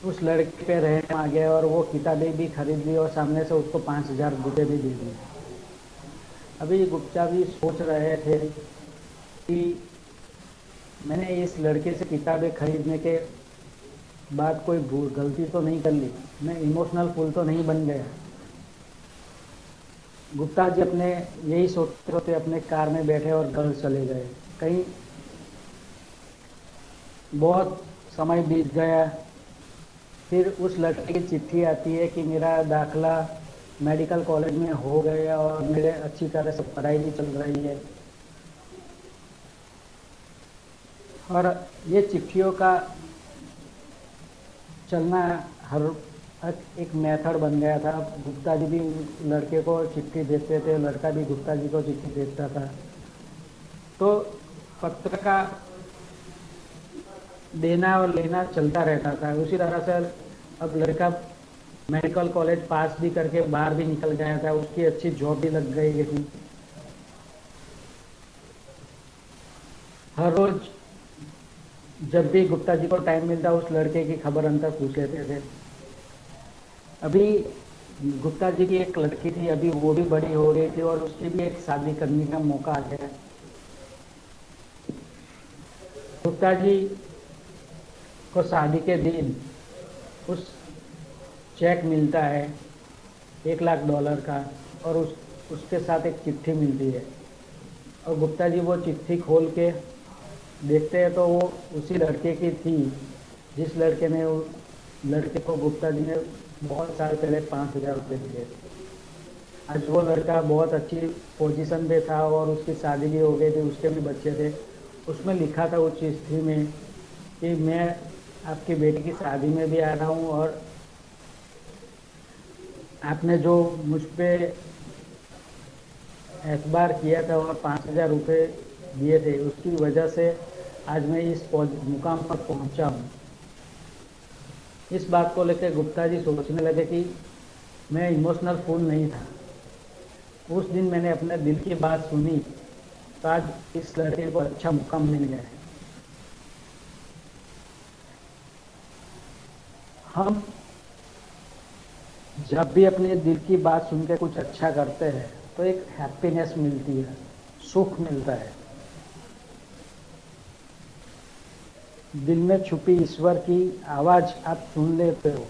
उस लड़के पे रहम आ गया और वो किताबें भी खरीद ली और सामने से उसको 5,000 रुपये भी दे दिए। अभी गुप्ता जी सोच रहे थे कि मैंने इस लड़के से किताबें खरीदने के बाद कोई गलती तो नहीं कर ली, मैं इमोशनल फूल तो नहीं बन गया। गुप्ता जी अपने यही सोचते सोचते अपने कार में बैठे और घर चले गए। कहीं बहुत समय बीत गया। फिर उस लड़के की चिट्ठी आती है कि मेरा दाखला मेडिकल कॉलेज में हो गया और मेरे अच्छी तरह से पढ़ाई भी चल रही है। और ये चिट्ठियों का चलना हर एक मेथड बन गया था। गुप्ता जी भी लड़के को चिट्ठी देते थे, लड़का भी गुप्ता जी को चिट्ठी देता था। तो पत्र का देना और लेना चलता रहता था। उसी तरह से अब लड़का मेडिकल कॉलेज पास भी करके बाहर भी निकल गया था, उसकी अच्छी जॉब भी लग गई थी। हर रोज जब भी गुप्ता जी को टाइम मिलता उस लड़के की खबर अंतर पूछ लेते थे। अभी गुप्ता जी की एक लड़की थी, अभी वो भी बड़ी हो गई थी और उसकी भी एक शादी करने का मौका आ गया। गुप्ता जी को शादी के दिन उस चेक मिलता है $1,00,000 का और उसके साथ एक चिट्ठी मिलती है। और गुप्ता जी वो चिट्ठी खोल के देखते हैं तो वो उसी लड़के की थी जिस लड़के को गुप्ता जी ने बहुत साल पहले 5,000 रुपये दिए थे। आज वो लड़का बहुत अच्छी पोजीशन पे था और उसकी शादी भी हो गई थी, उसके भी बच्चे थे। उसमें लिखा था उस चिट्ठी में कि मैं आपकी बेटी की शादी में भी आ रहा हूँ और आपने जो मुझ पर एतबार किया था और 5,000 रुपये दिए थे, उसकी वजह से आज मैं इस मुकाम पर पहुंचा हूँ। इस बात को लेकर गुप्ता जी सोचने लगे कि मैं इमोशनल फूल नहीं था। उस दिन मैंने अपने दिल की बात सुनी तो आज इस लड़के को अच्छा मुकाम मिल गया है। हम जब भी अपने दिल की बात सुन के कुछ अच्छा करते हैं तो एक हैप्पीनेस मिलती है, सुख मिलता है। दिल में छुपी ईश्वर की आवाज़ आप सुन लेते हो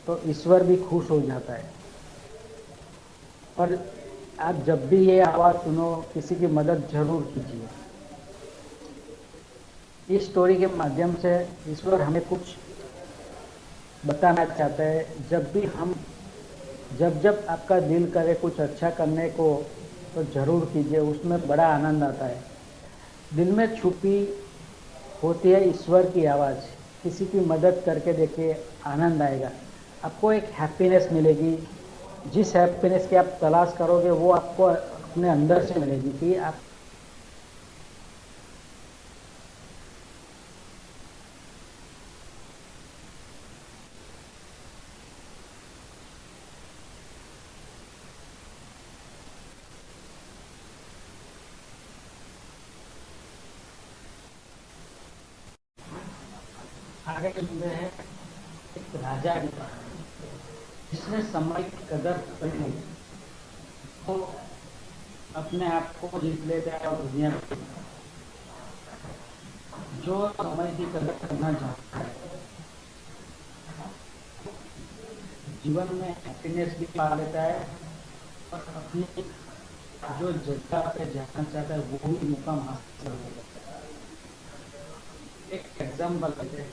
तो ईश्वर भी खुश हो जाता है। और आप जब भी ये आवाज़ सुनो, किसी की मदद ज़रूर कीजिए। इस स्टोरी के माध्यम से ईश्वर हमें कुछ बताना चाहता है। जब जब आपका दिल करे कुछ अच्छा करने को, तो ज़रूर कीजिए, उसमें बड़ा आनंद आता है। दिल में छुपी होती है ईश्वर की आवाज़। किसी की मदद करके देखिए, आनंद आएगा, आपको एक हैप्पीनेस मिलेगी। जिस हैप्पीनेस की आप तलाश करोगे वो आपको अपने अंदर से मिलेगी कि आप आगे सुनते हैं एक राजा की कहानी, जिसने समय की कदर कर ली, तो अपने आप को जीत लेता है और दुनिया में जो समय की कदर करना चाहता है, जीवन में हैप्पीनेस भी पा लेता है और अपनी जो जगह पे जाना चाहता है वो भी मुकाम हासिल कर लेता है। एक एग्जाम्पल है,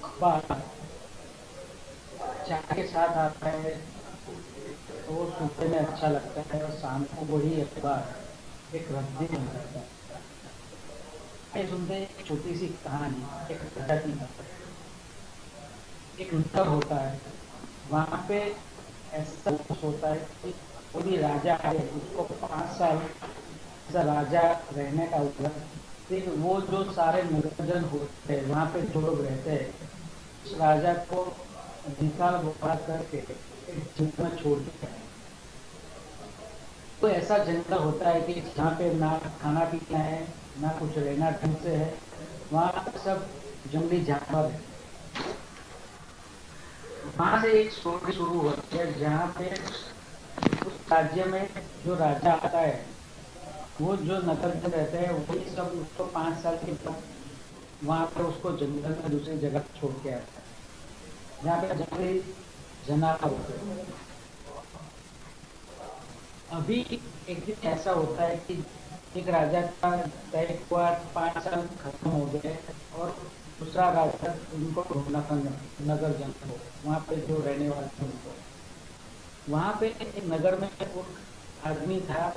अखबार चाय के साथ आता है तो वो सुनने में अच्छा लगता है और शाम को वही अखबार एक रद्दी बन जाता है। आइए सुनते हैं एक छोटी सी कहानी, एक राजा की कहानी। एक नगर होता है, वहाँ पे ऐसा होता है कि कोई भी राजा है उसको 5 साल ऐसा राजा रहने का होता है। फिर वो जो सारे नगरजन होते हैं वहाँ पे जो लोग रहते हैं, उस राजा को निकाल बुला करके एक जंगल में छोड़ दिया है। तो ऐसा जंगल होता है कि जहाँ पे ना खाना पीना है, ना कुछ रहना ढंग से है, वहाँ पे सब जंगली जानवर है। वहां से एक स्टोरी शुरू होती है जहाँ पे उस राज्य में जो राजा आता है, वो जो नगर में रहते हैं वही सब उसको 5 साल के बाद वहां पे उसको जंगल में दूसरी जगह छोड़ के आता है, जहाँ पे जंगली जानवर होते हैं। अभी एक दिन ऐसा होता है कि एक राजा का तय हुआ 5 साल खत्म हो गए और दूसरा राजा उनको ढूंढना था, नगर जंगल को, वहाँ पे जो रहने वाले थे उनको। वहां पे एक नगर में एक आदमी था,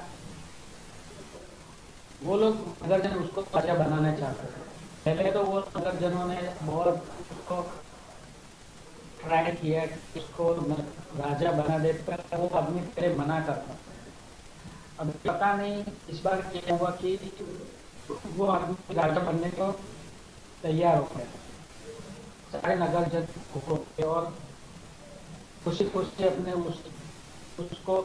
वो लोग नगरजन उसको राजा बनाना चाहते थे। पहले तो वो नगरजनों ने बहुत उसको ट्राई किया कि उसको राजा बना दे, पर वो आदमी पहले मना करता। अब पता नहीं इस बार क्या हुआ कि वो आदमी राजा बनने को तैयार हो गया। सारे नगरजन हो गए और खुशी खुशी अपने उसको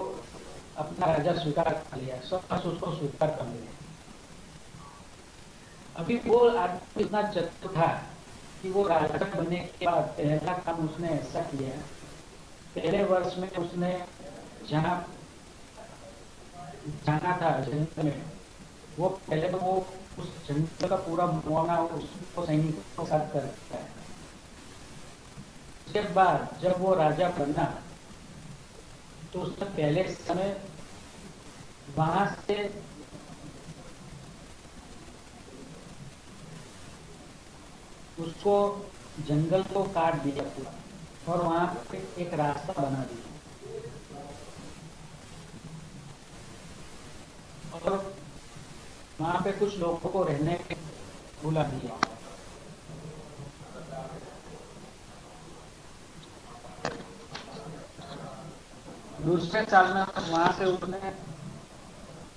अपना राजा स्वीकार कर लिया, सब उसको स्वीकार कर लिया। अभी वो आदमी इतना चतुर था कि वो राजा बनने के बाद पहला काम उसने ऐसा किया, पहले वर्ष में उसने जहाँ जाना था जंगल में, वो पहले तो वो उस जंगल का पूरा मुआवना उसको सैनिकों के साथ करता है। उसके बाद जब वो राजा बना तो उसने पहले समय वहां से उसको जंगल को काट दिया पूरा और वहां पे एक रास्ता बना दिया और वहां पे कुछ लोगों को रहने बुला दिया। दूसरे साल में वहां से उसने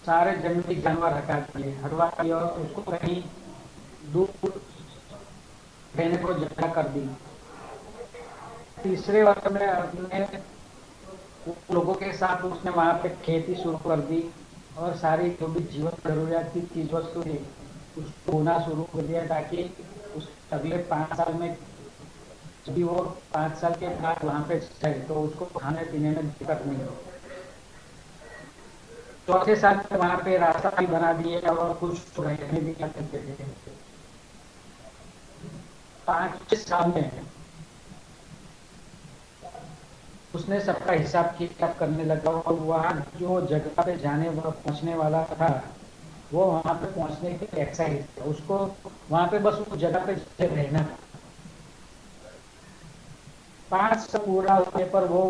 सारे जंगली जानवर हटवा दिए और उसको कहीं दूर रहने को जगह कर दी। तीसरे वर्ष में अपने लोगों के साथ उसने वहां पे खेती शुरू कर दी और सारी जो भी जीवन जरूरियात की चीज वस्तु थी उसको होना शुरू कर दिया, ताकि उस अगले 5 साल में जब भी वो 5 साल के बाद वहां पे जाए तो उसको खाने पीने में दिक्कत नहीं हो। चौथे साल में वहां पे रास्ता भी बना दिया और कुछ रहने भी करते थे। 5 साल में उसने सबका हिसाब किताब करने लगा और वहाँ जो जगह पे जाने पहुंचने वाला था वो वहां पे पहुंचने के लिए एक्साइटेड था। उसको वहां पे बस उस जगह पे रहना था। 5 साल पूरा होने पर वो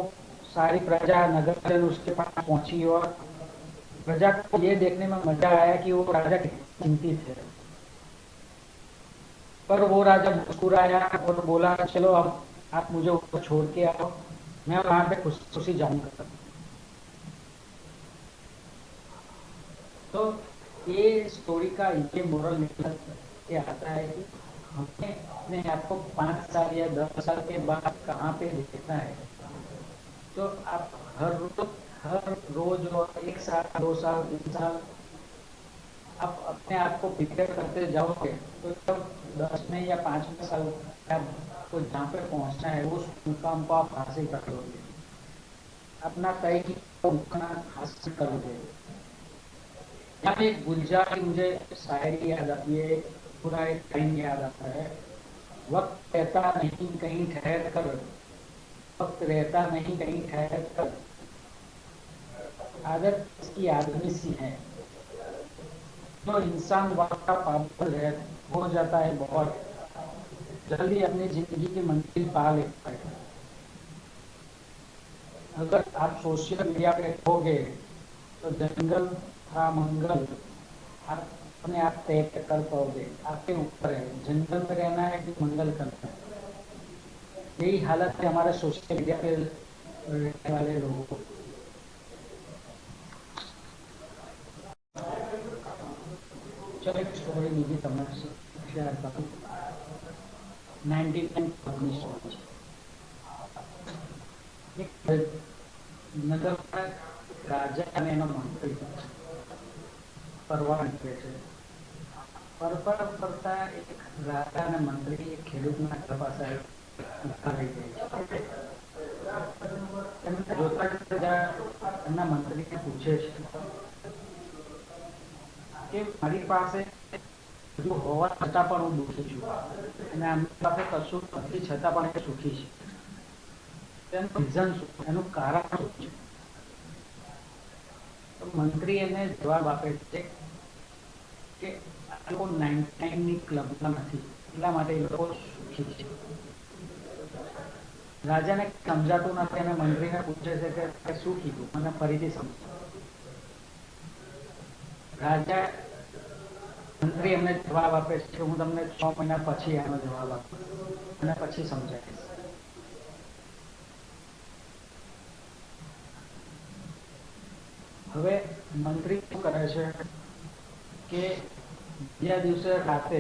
सारी प्रजा नगर उसके पास पहुंची और प्रजा को ये देखने में मजा आया कि वो राजा कितने चिंतित है। पर वो राजा मुस्कुराया और बोला चलो अब आप मुझे ऊपर छोड़ के आओ, मैं वहां पे खुशी खुशी जाऊंगा। तो ये स्टोरी का ये मोरल निकल के आता है कि हमें अपने आप को 5 साल या 10 साल के बाद कहाँ पे देखना है। तो आप हर रोज और 1 साल 2 साल 3 साल आप अपने आप को प्रिपेयर करते जाओगे तो जब 10वें या 5वें साल आपको जहाँ पे पहुंचना है उस मुकाम को आप हासिल कर लोगे, अपना तय की मुकाम हासिल करोगे। यहाँ पे एक गुलजार की मुझे शायरी याद आती है, पूरा एक टाइम याद आता है। वक्त रहता नहीं कहीं ठहर कर, वक्त रहता नहीं कहीं ठहर कर, आदत इसकी आदमी सी है। जो इंसान वक्त का पाबंद हो जाता है बहुत जल्दी अपनी जिंदगी की मंजिल पा लेता है। अगर आप सोशल मीडिया पे रहोगे तो जंगल था मंगल आप अपने आप तय कर पाओगे, आपके ऊपर है जंगल में रहना है कि मंगल करना है। यही हालत है हमारे सोशल मीडिया पे रहने वाले लोगों को। चलो एक स्टोरी मुझे समझ शेयर करूँ। 19 एक નગર રાજા અને એનો મંત્રી ફરવા નીકળે છે। ફરતા ફરતા એક રાજા અને મંત્રી એક ખેડૂતના ઘર પાસે ઉભા રહી જાય છે। એમને જોતા જોતા એમના મંત્રીને પૂછે છે કે મારી પાસે બધું હોવા છતાં પણ હું દુઃખી છું અને આમની પાસે કશું નથી છતાં પણ એ સુખી છે, તેનું રીઝન શું, એનું કારણ શું છે? તો મંત્રી એને જવાબ આપે છે કે આ લોકો 99ની ક્લબમાં નથી એટલા માટે એ લોકો સુખી છે। રાજાને સમજાતું નથી અને મંત્રીને પૂછે છે કે શું કીધું મને ફરીથી સમજાવો। રાજા મંત્રી એમને જવાબ આપે છે કે હું તમને 6 મહિના પછી આનો જવાબ આપું અને પછી સમજાવીશ। હવે મંત્રી શું કરે છે કે બીજા દિવસે રાતે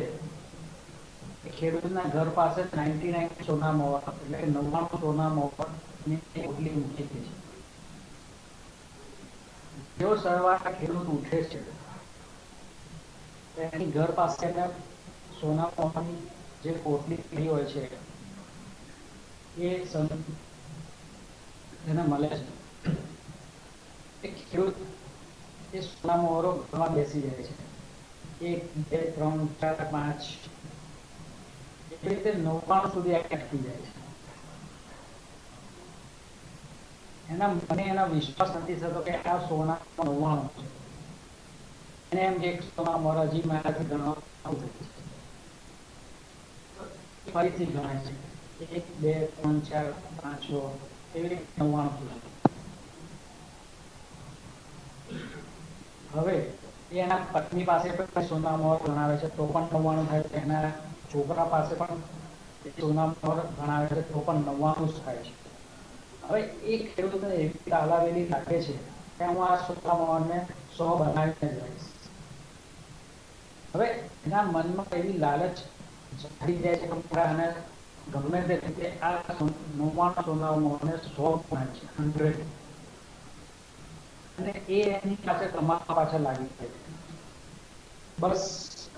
ખેડૂતના ઘર પાસે 99 સોના મોહર એટલે કે 99 સોના મોહરની પોટલી મૂકી છે। જેવો સવારે ખેડૂત ઉઠે છે એની ઘર પાસે સોના મોહરની જે પોટલી પડી હોય છે એ એને મળે છે। એ ખેડૂત એ સોના મોહરો ઘરમાં બેસી જાય છે। 1 2 3 4 5 એવી રીતે 99 સુધી અટકી જાય છે। એના મને એના વિશ્વાસ નથી થતો કે આ સોના 99 છે। એને એમ કે સોના મોહર હજી મારાથી ગણવા ફરીથી ગણાય છે 1 2 3 4 5 6 એવી રીતે 99 સુધી। હવે એના પત્ની પાસે પણ સોના મોહર ગણાવે છે તો પણ 99 થાય છે, એના છોકરા પાસે પણ સોના મોહર ગણાવે છે તો પણ 99 જ થાય છે। હવે એ ખેડૂતને એવી તાલાવેલી લાગે છે કે હું આ સોના મોહરને 100 બનાવીને જઈશ। હવે એના મનમાં એવી લાલચ જાગી જાય છે કે મારે ગમે તે રીતે આ 99 સોના મોહરને 100 બનાવે છે 100 અને એ એની પાસે કમાવા પાછળ લાગી જાય છે। બસ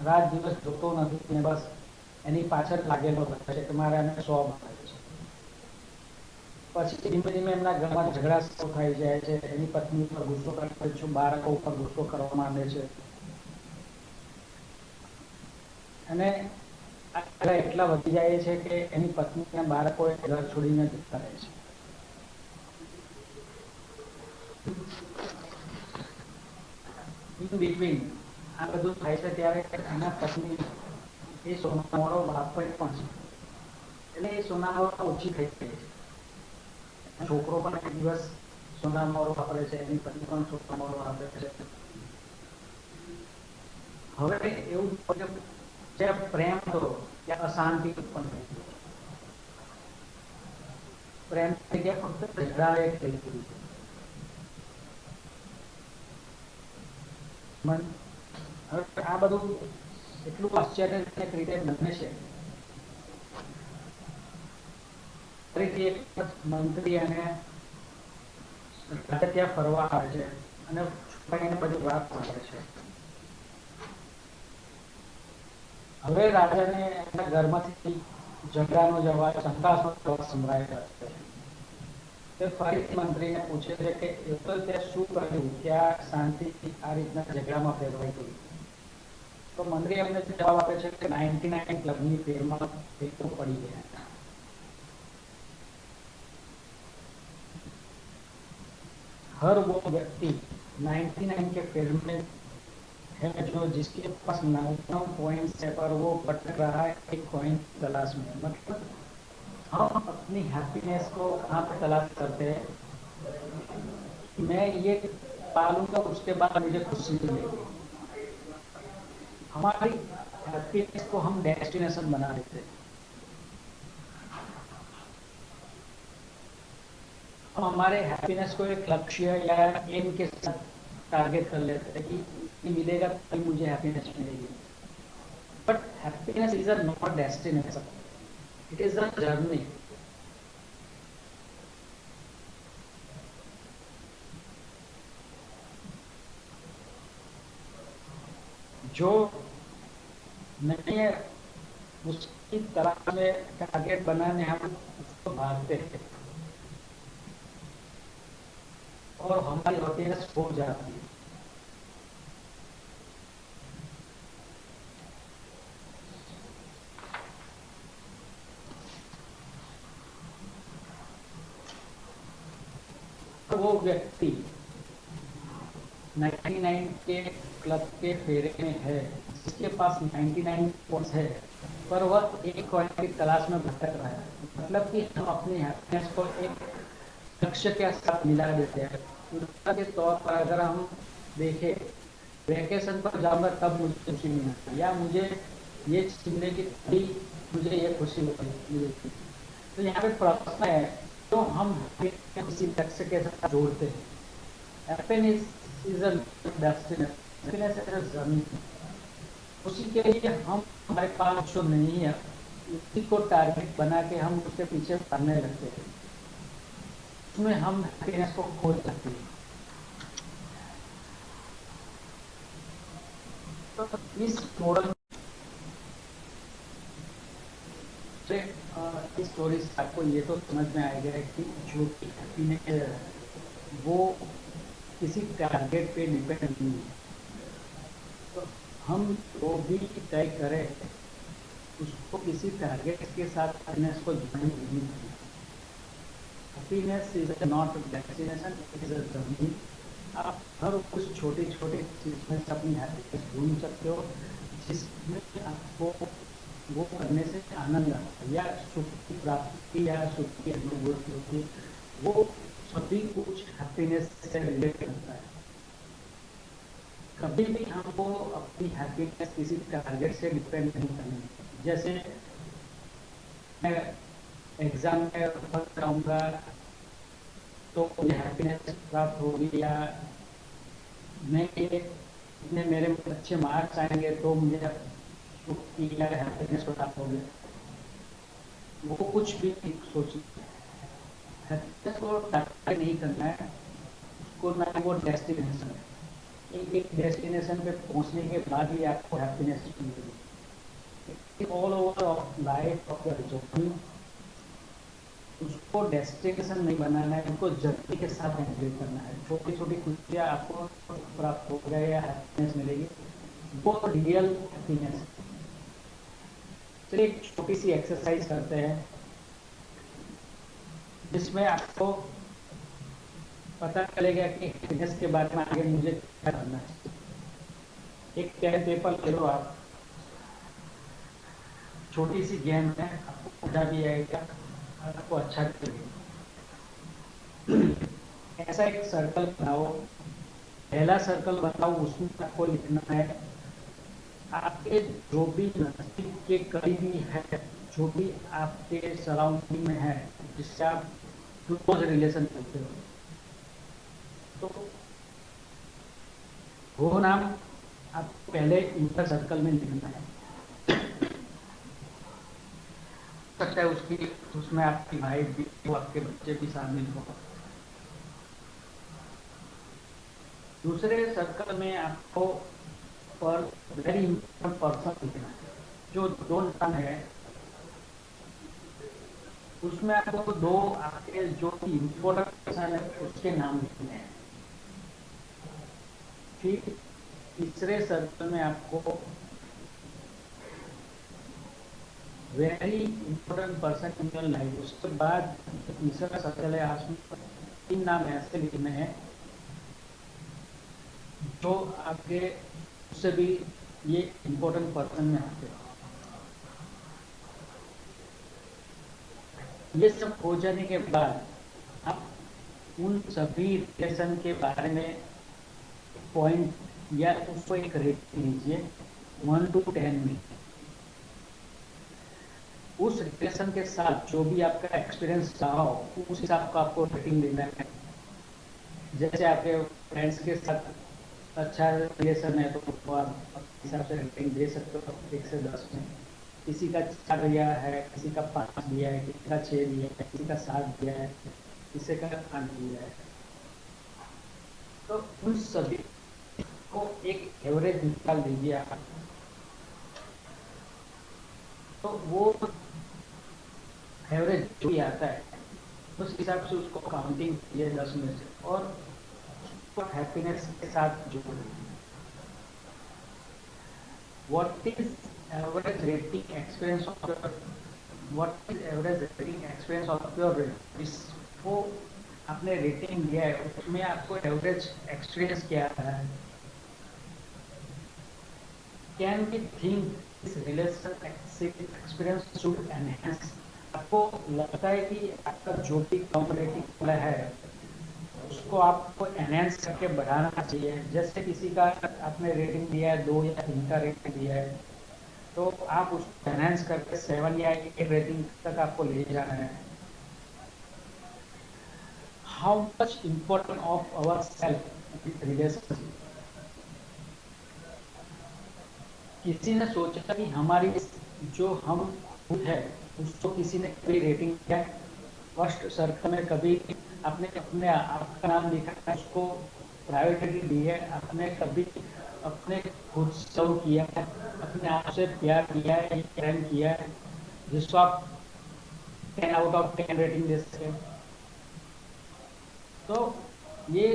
રાત દિવસ જોતો નથી ને બસ એની પાછળ લાગેલો રહે છે કે મારે આને 100 બનાવે છે। પછી ધીમે ધીમે એમના ઘરમાં ઝઘડા શરૂ થઈ જાય છે, એની પત્ની ઉપર ગુસ્સો કરે છે, બાળકો ઉપર ગુસ્સો કરવા માંડે છે અને આ એટલા વધી જાય છે કે એની પત્ની અને બાળકો ઘર છોડીને જતા રહે છે। ઇન બિટવીન આ બધું થાય છે ત્યારે એના પત્ની એ સોનાવાળો બાપ પણ છે, એટલે એ સોનાવાળો ઓછી થઈ ગઈ છે. છોકરો પણ એક દિવસ સોનાવાળો વાપરે છે, એની પત્ની પણ સોનાવાળો વાપરે છે. હવે એવું જે પ્રેમ હતો ત્યાં અશાંતિ ઉત્પન્ન થઈ. પ્રેમ થઈ ગયા ફક્ત ઝઘડા એક થઈ ગયું. હવે આ બધું એટલું આશ્ચર્યજનક રીતે બને છે. ફરીથી એક મંત્રી અને ત્યાં ફરવા આવે છે અને છોકરાને બધી વાત કરે છે. હવે રાજાને એના ઘરમાંથી ઝઘડાનો જવાબ, સંઘર્ષનો જવાબ સંભળાઈ રહ્યો છે. તે ફરીથી મંત્રીને પૂછે છે કે એ તો ત્યાં શું કર્યું કે આ શાંતિ આ રીતના ઝઘડામાં ફેરવાઈ ગઈ. તો મંત્રી એમને જવાબ આપે છે કે 99 ક્લબની ફેરમાં ફેરો પડી ગયા. हर वो व्यक्ति 99 के फेर में है जो जिसके पास 99 पॉइंट्स है पर वो भटक रहा है एक कॉइन तलाश में. मतलब हम अपनी हैप्पीनेस को कहाँ पे तलाश करते हैं, मैं ये पालूंगा उसके बाद मुझे खुशी मिलेगी. हमारी हैप्पीनेस को हम डेस्टिनेशन बना देते हैं. हम हमारे हैप्पीनेस को एक लक्ष्य या एम के साथ टारगेट कर लेते हैं कि मिलेगा तभी मुझे हैप्पीनेस मिलेगी. But happiness is a not destination, it is a journey. जो नहीं है उसकी तरह में टारगेट बनाने हम उसको भागते हैं और हमारी हैप्पीनेस खो जाती है. तो वो व्यक्ति 99 के क्लब के फेरे में है जिसके पास 99 पॉइंट्स है पर वह एक कॉइन की तलाश में भटक रहा है. मतलब कि हम अपनी हैप्पीनेस को एक लक्ष्य के साथ मिला देते हैं. उदाहरण के तौर पर अगर हम देखें वेकेशन पर जाऊंगा तब मुझे खुशी मिलेगी या मुझे ये चीज मिलेगी तभी मुझे ये खुशी मिलेगी. तो यहाँ पे प्रश्न है तो हम किसी लक्ष्य के साथ जोड़ते हैं. Happiness is a destination, happiness is a journey. उसी के लिए हम हमारे पास जो नहीं है उसी को टारगेट बना के हम उसके पीछे भागने लगते हैं. उसमें हम हैप्पीनेस को खो जाते हैं. तो इस मॉडल से इस स्टोरी से आपको ये तो समझ में आएगा कि जो हैप्पीनेस वो किसी टारगेट पे डिपेंड नहीं है. तो हम जो भी तय करें उसको किसी टारगेट के साथ हैप्पीनेस को जोड़ने नहीं है. Happiness is not a destination, it is a journey. आप हर उस छोटी छोटी चीज में से अपनी हैप्पीनेस ढूंढ सकते हो जिसमें आपको वो करने से आनंद आता है या सुख की प्राप्ति या सुख की अनुभूति होती है. वो सभी कुछ हैप्पीनेस से रिलेट करता है. कभी भी हमको अपनी हैप्पीनेस किसी टारगेट से डिपेंड नहीं करनी. जैसे मैं एग्जाम में फर्स्ट आऊँगा तो मुझे हैप्पीनेस प्राप्त होगी या मैं इतने मेरे अच्छे मार्क्स आएंगे तो मुझे सुख की या हैप्पीनेस प्राप्त होगी. वो कुछ भी सोचिए. हैप्पीनेस को टारगेट नहीं करना है, उसको ना वो डेस्टिनेशन है. एक डेस्टिनेशन पे पहुंचने के बाद ही आपको हैप्पीनेस मिलेगी. All over of life of the journey उसको डेस्टिनेशन नहीं बनाना है, उनको जर्नी के साथ एंजॉय करना है. छोटी छोटी खुशियाँ आपको प्राप्त हो गए या हैप्पीनेस मिलेगी, वो रियल हैप्पीनेस है. चलिए एक छोटी सी एक्सरसाइज करते हैं जिसमें आपको पता चलेगा कि हैप्पीनेस के बारे में आगे मुझे क्या करना है. एक पेन पेपर ले लो आप, छोटी सी गेम है, आपको मजा भी आएगा, आपको अच्छा भी लगेगा। ऐसा एक सर्कल बनाओ, पहला सर्कल बनाओ, उसमें आपको लिखना है आपके जो भी नजदीक के करीबी है, जो भी आपके सराउंडिंग में है, जिससे आप क्लोज रिलेशन करते हो, तो वो नाम आपको पहले इंटर सर्कल में लिखना है। हो सकता है उसकी उसमें आपकी भाई भी हो, आपके बच्चे भी शामिल हो। दूसरे सर्कल में आपको पर वेरी इंपॉर्टेंट पर्सन लिखना है। जो दो नाम है उसमें आपको दो आपके जो इम्पोर्टेंट पर्सन है उसके नाम लिखने हैं। फिर तीसरे सर्कल में आपको very important person in your life, उसके बाद तीसरा सर्कल है, उसमें तीन नाम ऐसे लिखने हैं जो आपके उससे भी ये इंपॉर्टेंट पर्सन में आते हैं। ये सब हो जाने के बाद आप उन सभी रिलेशन के बारे में पॉइंट या उसको एक रेटिंग दीजिए 1 to 10 में। उस रिलेशन के साथ जो भी आपका एक्सपीरियंस रहा हो उस हिसाब का आपको रेटिंग देना है। जैसे आपके फ्रेंड्स के साथ अच्छा रिलेशन है तो आप अपने हिसाब से रेटिंग दे सकते हो 1 से 10 में। किसी का 4 दिया है, किसी का 5 दिया है, किसी का 6 दिया है, किसी का 7 दिया है, किसी का 8 दिया है। तो उन सभी को एक एवरेज निकाल दीजिए आप। तो वो एवरेज जो भी आता है उस हिसाब से उसको काउंटिंग कीजिए 10 में से, और उसको हैप्पीनेस के साथ जोड़ दीजिए। What is average rating experience of your what is average rating experience of your इसको आपने रेटिंग दिया है उसमें आपको एवरेज एक्सपीरियंस क्या रहा है। Can we think this relation experience should enhance. आपको लगता है कि आपका जो भी कम रेटिंग वाला है उसको आपको एनहेंस करके बढ़ाना चाहिए। जैसे किसी का आपने रेटिंग दिया है 2 या 3 का रेटिंग दिया है, तो आप उसको एनहेंस करके 7 या 8 रेटिंग तक आपको ले जाना है। How much important of our self with relationship. किसी ने सोचा कि हमारी जो हम खुद है उसको किसी ने कभी रेटिंग दिया, फर्स्ट सर्कल में कभी आपने अपने आपका नाम लिखा है, उसको प्रायोरिटी दी है, आपने कभी अपने खुद सर्व किया है, अपने आप से प्यार किया है, प्रेम किया है, जिसको आप 10 out of 10 रेटिंग दे सके। तो ये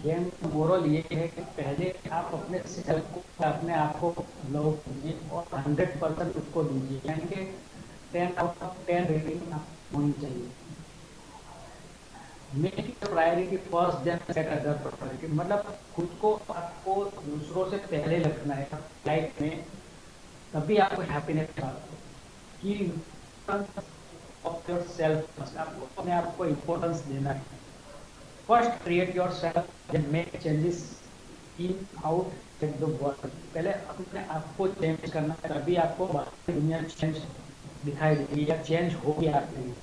गेम मोरल ये है कि पहले आप अपने सेल्फ को अपने आप को लव कीजिए और 100% उसको दीजिए, यानी कि 10 out of 10 रेटिंग आपको होनी चाहिए। Make it priority first then set other priority, मतलब खुद को आपको दूसरों से पहले रखना है लाइफ में, तभी आपको हैप्पीनेस प्राप्त होगी। ऑफ योर सेल्फ, आपको अपने आप को इम्पोर्टेंस देना है। First create yourself then make changes in out in the world. पहले अपने आप को चेंज करना है, तभी आपको बाहरी दुनिया चेंज दिखाई देगी या चेंज होगी आपके लिए।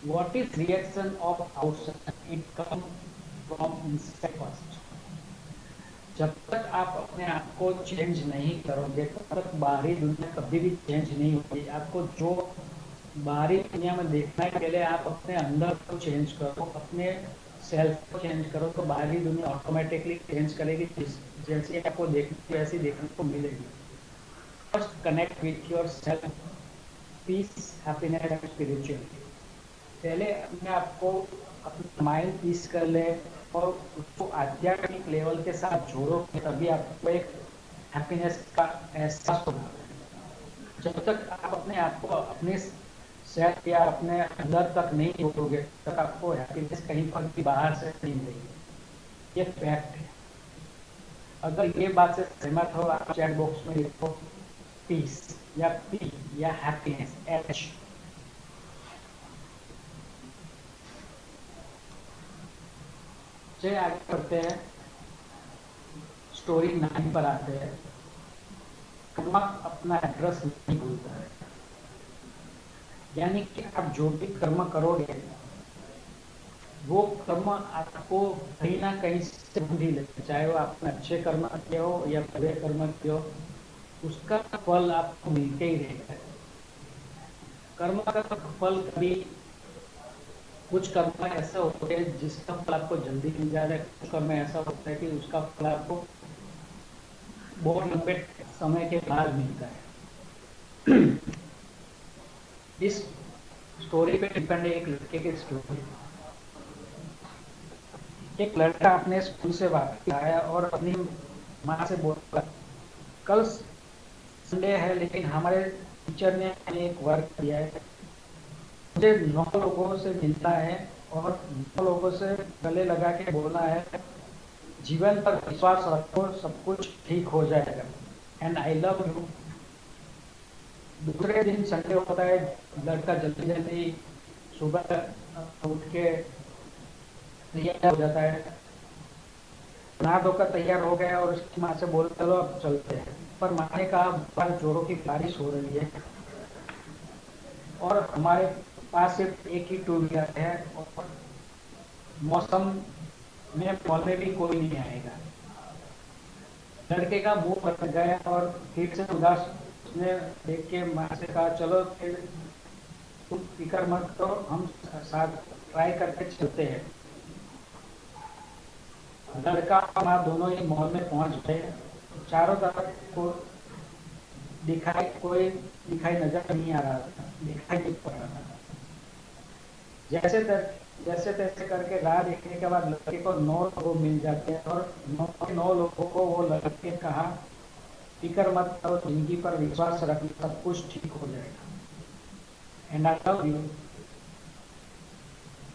What is reaction of outside? It comes from inside first. जब तक आप अपने आप को चेंज नहीं करोगे तब तक बाहरी दुनिया कभी भी चेंज नहीं होगी। आपको जो बाहरी दुनिया में देखना है पहले आप अपने अंदर को चेंज करो, अपने सेल्फ को चेंज करो, तो बाहरी दुनिया ऑटोमेटिकली चेंज करेगी। जैसे आपको देखने वैसी देखने को मिलेगी। First connect with yourself, peace, happiness and spirituality. पहले अपने आप को अपना माइंड पीस कर ले और उसको आध्यात्मिक लेवल के साथ जोड़ो, तभी आपको एक हैप्पीनेस का एहसास होगा। जब तक आप अपने आप को अपने सेल्फ या अपने अंदर तक नहीं जोड़ोगे तब तक आपको हैप्पीनेस कहीं पर भी बाहर से नहीं मिलेगी। ये फैक्ट है। अगर ये बात से सहमत हो आप चैट बॉक्स में लिखो पीस या पी या हैप्पीनेस एच। चलिए आगे बढ़ते हैं, स्टोरी 9 पर आते हैं। कर्म अपना एड्रेस नहीं भूलता है, यानी कि आप जो भी कर्म करोगे वो कर्म आपको कहीं ना कहीं से ढूंढ ही लेते, चाहे वो आपने अच्छे कर्म किए हो या बुरे कर्म किए हो, उसका फल आपको मिलके ही रहेगा। कर्म का फल कभी, कुछ कर्म ऐसा होते हैं जिसका फल आपको जल्दी मिल जाता है, कुछ कर्म ऐसा होता है कि उसका फल आपको बहुत लंबे समय के बाद मिलता है। इस स्टोरी पे डिपेंड है एक लड़के की स्टोरी। एक लड़का अपने स्कूल से वापस आया और अपनी माँ से बोला कल संडे है लेकिन हमारे टीचर ने हमें एक वर्क दिया है, मुझे 9 लोगों से मिलना है और 9 लोगों से गले लगा के बोलना है जीवन पर विश्वास रखो सब कुछ ठीक हो जाएगा एंड आई लव यू। दूसरे दिन संडे होता है, लड़का जल्दी जल्दी सुबह उठ के तैयार हो जाता है, नहा धोकर तैयार हो गया और उसकी माँ से बोल चलो अब चलते हैं। पर माँ ने कहा बाहर जोरों की बारिश हो रही है और हमारे पास सिर्फ एक ही टू व्हीलर है और मौसम में मॉल में भी कोई नहीं आएगा। लड़के का मुंह बन गया और फिर से उदास उसने देख के माँ से कहा चलो फिर तुम फिक्र मत करो हम साथ ट्राई करके चलते हैं। लड़का और माँ दोनों ही मॉल में पहुंच गए, चारों तरफ को दिखाई नजर नहीं आ रहा था, दिखाई नहीं पड़ रहा था। जैसे तैसे करके राह देखने के बाद लड़के को 9 लोग मिल जाते हैं और 9 लोगों को वो लड़के कहा फिक्र मत करो जिंदगी पर विश्वास रखना सब कुछ ठीक हो जाएगा एंड आई लव यू।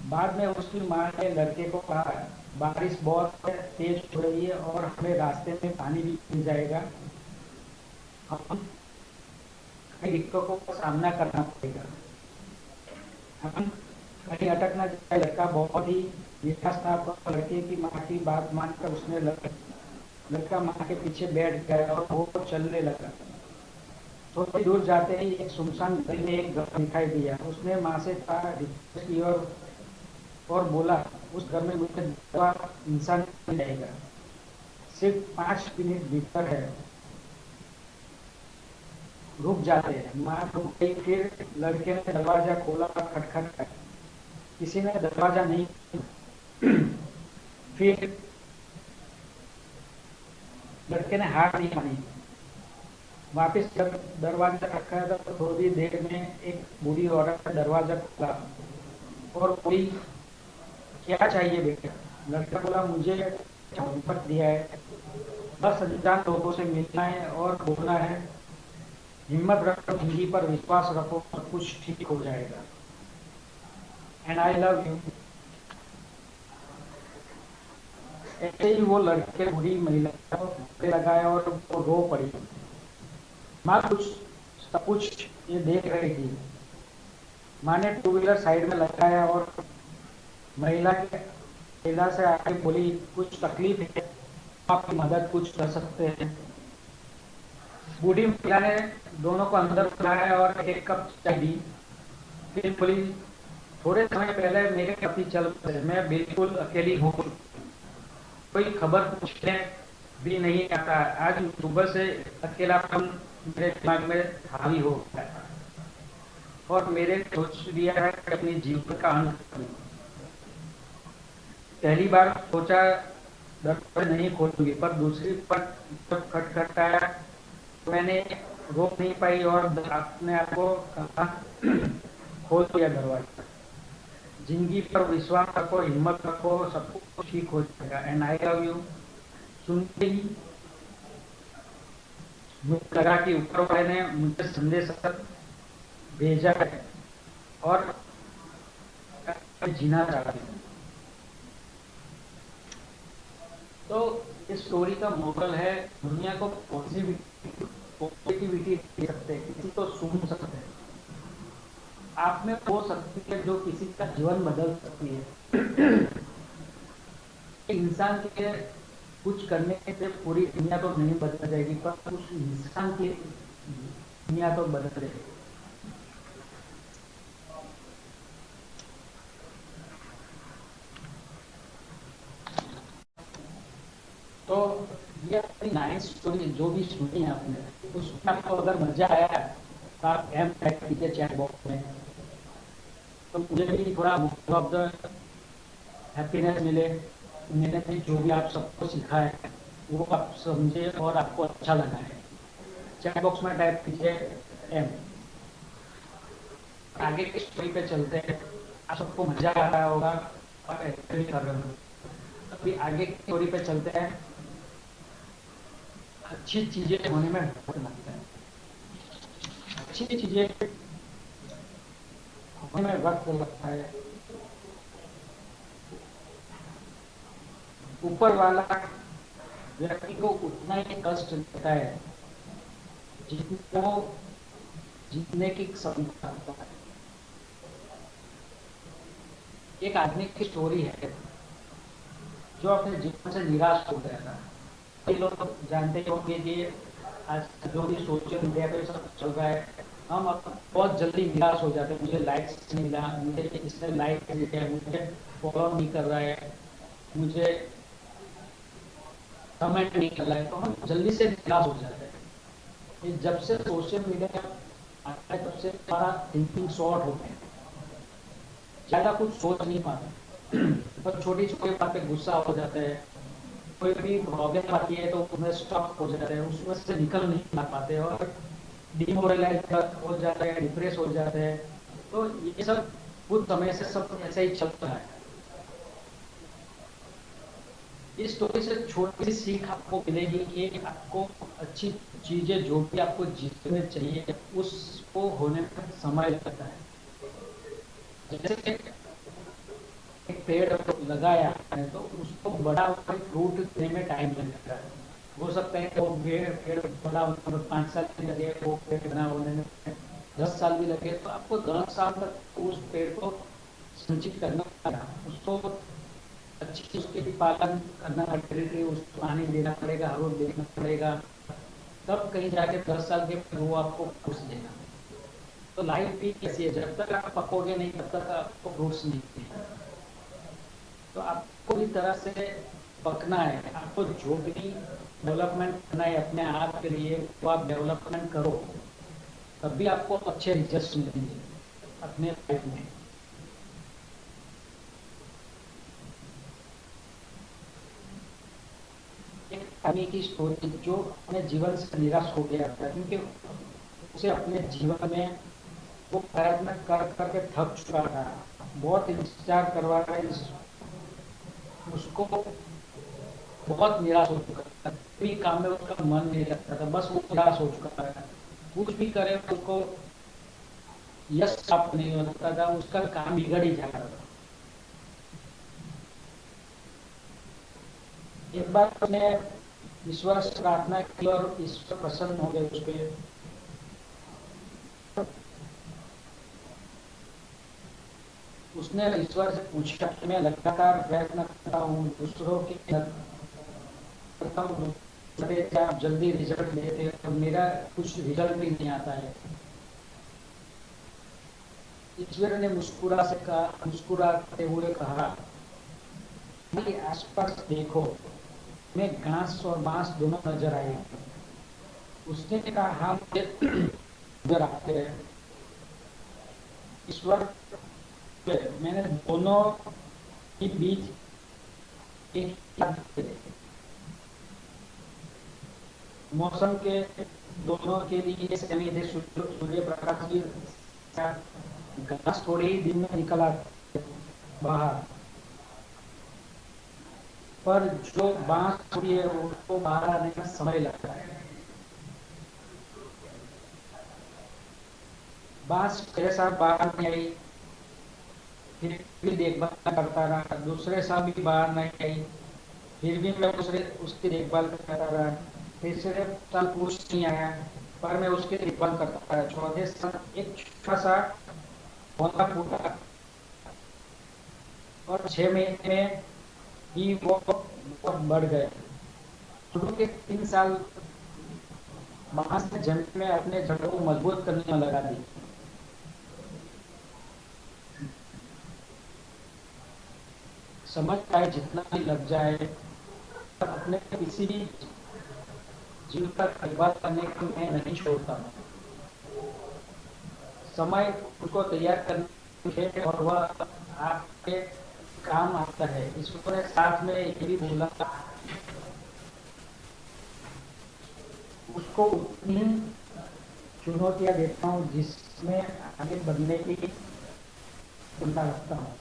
बाद में उसकी माँ ने लड़के को कहा बारिश बहुत तेज हो रही है और हमें रास्ते में पानी भी मिल जाएगा, हम कई दिक्कतों का सामना करना पड़ेगा, हम कहीं अटक ना जाए। लड़का बहुत ही निराश था पर लड़के की माँ की बात मानकर उसने लड़का माँ के पीछे बैठ गया और वो चलने लगा। थोड़ी दूर जाते ही एक सुनसान गली में एक घर दिखाई दिया, उसने माँ से कहा रिक्वेस्ट की और बोला उस घर में मुझे दवा इंसान मिल जाएगा, सिर्फ 5 मिनट भीतर है। रुक जाते हैं, माँ रुक गई, फिर लड़के ने दरवाजा खोला, खटखट, किसी ने दरवाजा नहीं। फिर लड़के ने हार नहीं मानी, वापिस जब दरवाजा रखा था तो थोड़ी देर में एक बूढ़ी औरत ने दरवाजा खोला और बोली क्या चाहिए बेटा। लड़का बोला मुझे मोहब्बत दिया है, बस अनजान लोगों से मिलना है और बोलना है हिम्मत रखो जिंदगी पर विश्वास रखो सब कुछ ठीक हो जाएगा एंड आई लव यू। ऐसे ही वो लड़के बूढ़ी महिला को लगाया और वो रो पड़ी। माँ सब कुछ ये देख रही थी। माँ ने टू व्हीलर साइड में लगाया और महिला से आके बोली कुछ तकलीफ है आपकी मदद कुछ कर सकते हैं। बूढ़ी महिला ने दोनों को अंदर बुलाया और एक कप चाय दी, फिर बोली थोड़े समय पहले मेरे पति चल गए, मैं बिल्कुल अकेली हूँ, कोई खबर पूछने भी नहीं आता, आज सुबह से अकेलापन मेरे दिमाग में हावी हो गया और मेरे सोच लिया है कि अपने जीवन का अंत करूं। पहली बार सोचा दरवाजा नहीं खोलूंगी पर दूसरी पर जब खटखटाया तो मैंने रोक नहीं पाई और अपने आप को कहा खोल दिया दरवाजा। जिंदगी पर विश्वास रखो हिम्मत रखो सब कुछ ठीक हो जाएगा एंड आई लव यू। सुनते ही मुझे लगा कि ऊपर वाले ने मुझे संदेश भेजा है और जीना चाहती हूँ। तो इस स्टोरी का मोरल है, दुनिया को पॉजिटिविटी दे सकते हैं, किसी को सुन सकते हैं। आप में वो शक्ति है जो किसी का जीवन बदल सकती है। इंसान के कुछ करने से पूरी दुनिया तो नहीं बदल जाएगी, पर उस इंसान की दुनिया तो बदल जाएगी। तो ये अपनी नाइस स्टोरी जो भी सुनी है आपने, उसमें आपको अगर मजा आया है तो आप एम टाइप कीजिए चैट बॉक्स में, तो मुझे भी थोड़ा मोर ऑफ द हैप्पीनेस मिले। मैंने भी जो भी आप सबको सिखा है वो आप समझे और आपको अच्छा लगा है। चैट बॉक्स में टाइप कीजिए एम। आगे की स्टोरी पे चलते हैं। आप सबको मजा आ रहा होगा और एंजॉय कर रहे हो। अभी आगे की स्टोरी पे चलते हैं। अच्छी चीजें होने में वक्त लगता है, अच्छी चीजें होने में वक्त लगता है। ऊपर वाला व्यक्ति को उतना ही कष्ट देता है जितना वो जीतने की क्षमता रखता है। एक आदमी की स्टोरी है जो अपने जीवन से निराश हो गया था। कई लोग जानते होंगे कि आज जो भी सोशल मीडिया पे सब चल रहा है, हम अब बहुत जल्दी निराश हो जाते हैं। मुझे लाइक्स नहीं मिला, मुझे इसने लाइक नहीं किया, मुझे फॉलो नहीं कर रहा है, मुझे कमेंट नहीं कर रहा है, तो हम जल्दी से निराश हो जाते हैं। ये जब से सोशल मीडिया आता है तब से हमारा थिंकिंग शॉर्ट हो गया है, ज्यादा कुछ सोच नहीं पाते। पर छोटी छोटी बात पे गुस्सा हो जाता है, कोई भी प्रॉब्लम आती है तो उसमें स्टॉप हो जाता है, उसमें से निकल नहीं पाते और डिमोरलाइज हो जाता है, डिप्रेस हो जाते हैं। तो ये सब कुछ समय से सब ऐसा ही चल रहा है। इस स्टोरी से छोटी सी सीख आपको मिलेगी कि आपको अच्छी चीजें जो भी आपको जीतने चाहिए उसको होने में समय लगता है। जैसे एक पेड़ लगाया है तो उसको बड़ा फ्रूट देने में टाइम लगता है। हो सकता है वो पेड़ पेड़ बड़ा होने में 5 साल भी लगे, वो पेड़ बना होने में 10 साल भी लगे, तो आपको 10 साल तक उस पेड़ को संचित करना पड़ेगा, उसको अच्छी उसके पालन करना पड़ेगा, उसको पानी देना पड़ेगा, हर रोज देखना पड़ेगा, तब कहीं जाके 10 साल के बाद वो आपको फ्रूट्स देगा। तो लाइफ भी कैसी है, जब तक आप पकोगे नहीं तब तक आपको फ्रूट्स नहीं देगा। तो आपको इस तरह से पकना है, आपको जो भी डेवलपमेंट करना है अपने आप के लिए वो आप डेवलपमेंट करो, तभी आपको अच्छे रिजल्ट मिलेंगे अपने लाइफ में। एक आदमी की स्टोरी जो अपने जीवन से निराश हो गया था, क्योंकि उसे अपने जीवन में वो प्रयत्न कर करके थक चुका था, बहुत इंतजार करवा रहे, उसको बहुत निराश हो चुका था, कोई काम में उसका मन नहीं लगता था, बस वो निराश हो चुका था। कुछ भी करे उसको यश प्राप्त नहीं होता था, उसका काम बिगड़ ही जा रहा था। एक बार उसने ईश्वर से प्रार्थना की और ईश्वर प्रसन्न हो गए उस पर। उसने ईश्वर से पूछा कि मैं लगातार प्रयत्न करता हूँ, दूसरों की करता हूँ, आप जल्दी रिजल्ट लेते हैं और मेरा कुछ रिजल्ट भी नहीं आता है। ईश्वर ने मुस्कुराते हुए कहा, मेरे आसपास देखो, मैं घास और बांस दोनों नजर आए। उसने कहा, हाँ मुझे नजर आते हैं ईश्वर, मैंने दोनों के बीच एक मौसम के दोनों के लिए सही थे, सूर्य प्रकाश की घास थोड़ी ही दिन में निकल आती है बाहर, पर जो बांस छुड़ी है उसको बाहर आने में समय लगता है। बांस पहले साल बाहर नहीं आई, फिर भी देखभाल करता रहा, दूसरे साल भी बाहर नहीं आई, फिर भी मैं उसकी देखभाल करता रहा। तीसरे साल कुछ नहीं आया, पर मैं उसकी देखभाल करता रहा। चौथे साल एक छोटा सा पौधा फूटा और 6 महीने में ही वो बहुत बढ़ गए। शुरू के 3 साल वहां से जमीन में अपने जड़ों को मजबूत करने में लगा दी। समझ आए जितना भी लग जाए, पर अपने किसी भी जीव का देखभाल करने को मैं नहीं छोड़ता। समय उसको तैयार करने के और वह आपके काम आता है। ईश्वर ने साथ में ये भी बोला, उसको उतनी चुनौतियां देता हूँ जिसमें आगे बढ़ने की चिंता रखता हूँ।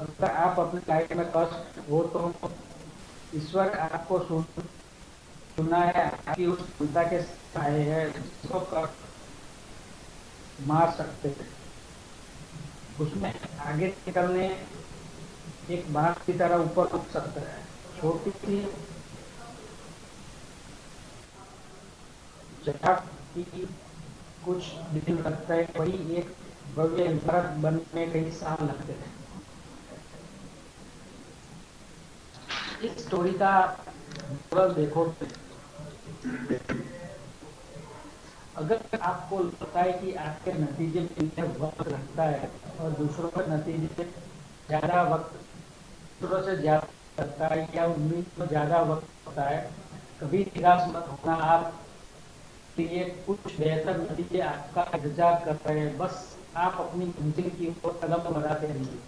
अगर आप अपने लाइफ में कष्ट हो तो ईश्वर आपको सुना है, आपकी उस चिंता के सहाय है जिसको मार सकते हैं। उसमें आगे निकलने एक बाघ की तरह ऊपर उठ सकता है। छोटी सी जगह की कुछ दिन लगता है, वही एक भव्य इमारत बनने कई साल लगते हैं। इस स्टोरी का मोरल देखो, अगर आपको लगता है कि आपके नतीजे मिलने वक्त लगता है और दूसरों के नतीजे ज्यादा वक्त दूसरों से ज्यादा लगता है या उम्मीद में ज्यादा वक्त होता है, कभी निराश मत होना। आप लिए कुछ बेहतर नतीजे आपका इंतजार कर रहे हैं, बस आप अपनी मंजिल की ओर कदम बढ़ाते रहिए।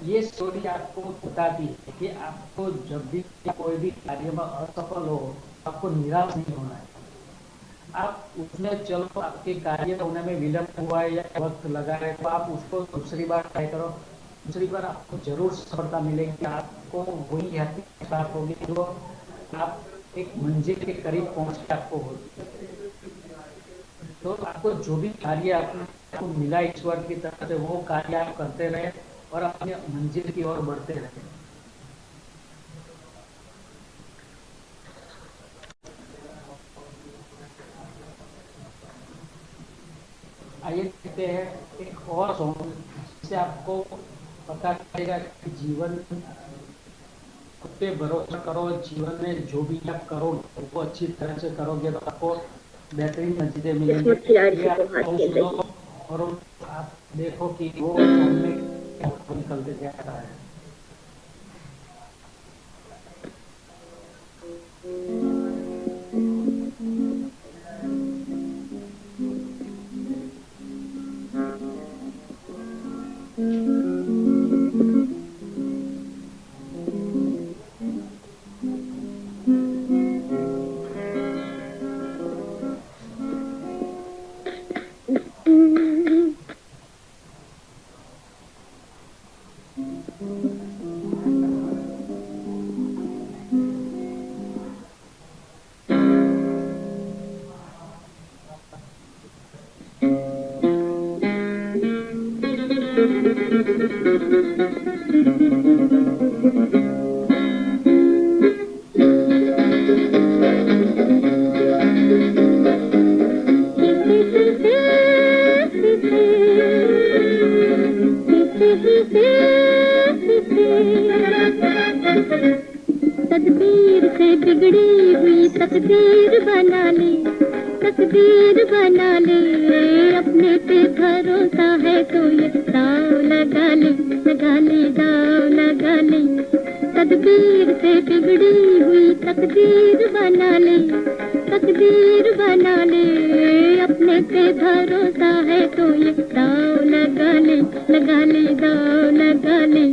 ये स्टोरी आपको बताती है कि आपको जब भी कोई भी कार्य में असफल हो, आपको निराश नहीं होना है। आप उसमें चलो, आपके कार्य होने में विलंब हुआ है या वक्त लगा है, तो आप उसको दूसरी बार ट्राई करो। दूसरी बार आपको जरूर सफलता मिलेगी। आपको वही हैप्पीनेस प्राप्त होगी जो आप एक मंजिल के करीब पहुंच के आपको होगी। तो आपको जो भी कार्य आपको मिला ईश्वर की तरफ से, वो कार्य आप करते रहे और अपने मंजिल की ओर बढ़ते रहे। आइए देखते हैं एक और सॉन्ग जिससे आपको पता चलेगा कि जीवन पे भरोसा करो। जीवन में जो भी आप करो वो अच्छी तरह से करोगे तो आपको बेहतरीन नतीजे मिलेंगे। किस्मत खिलाड़ी ये से आप तो हाथ खेल सुनो रही है। और आप देखो कि वो सॉन्ग में क्या निकल के क्या रहा है। तकदीर से बिगड़ी हुई तकदीर बना ले, तकदीर बना ले। अपने पे भरोसा है तो ये दाव लगा ले, लगा ले, दाव लगा ले। तकदीर से बिगड़ी हुई तकदीर बना ले, तकदीर बना ले। अपने पे भरोसा है तो ये दाव लगा ले, लगा ले, दाव लगा ले।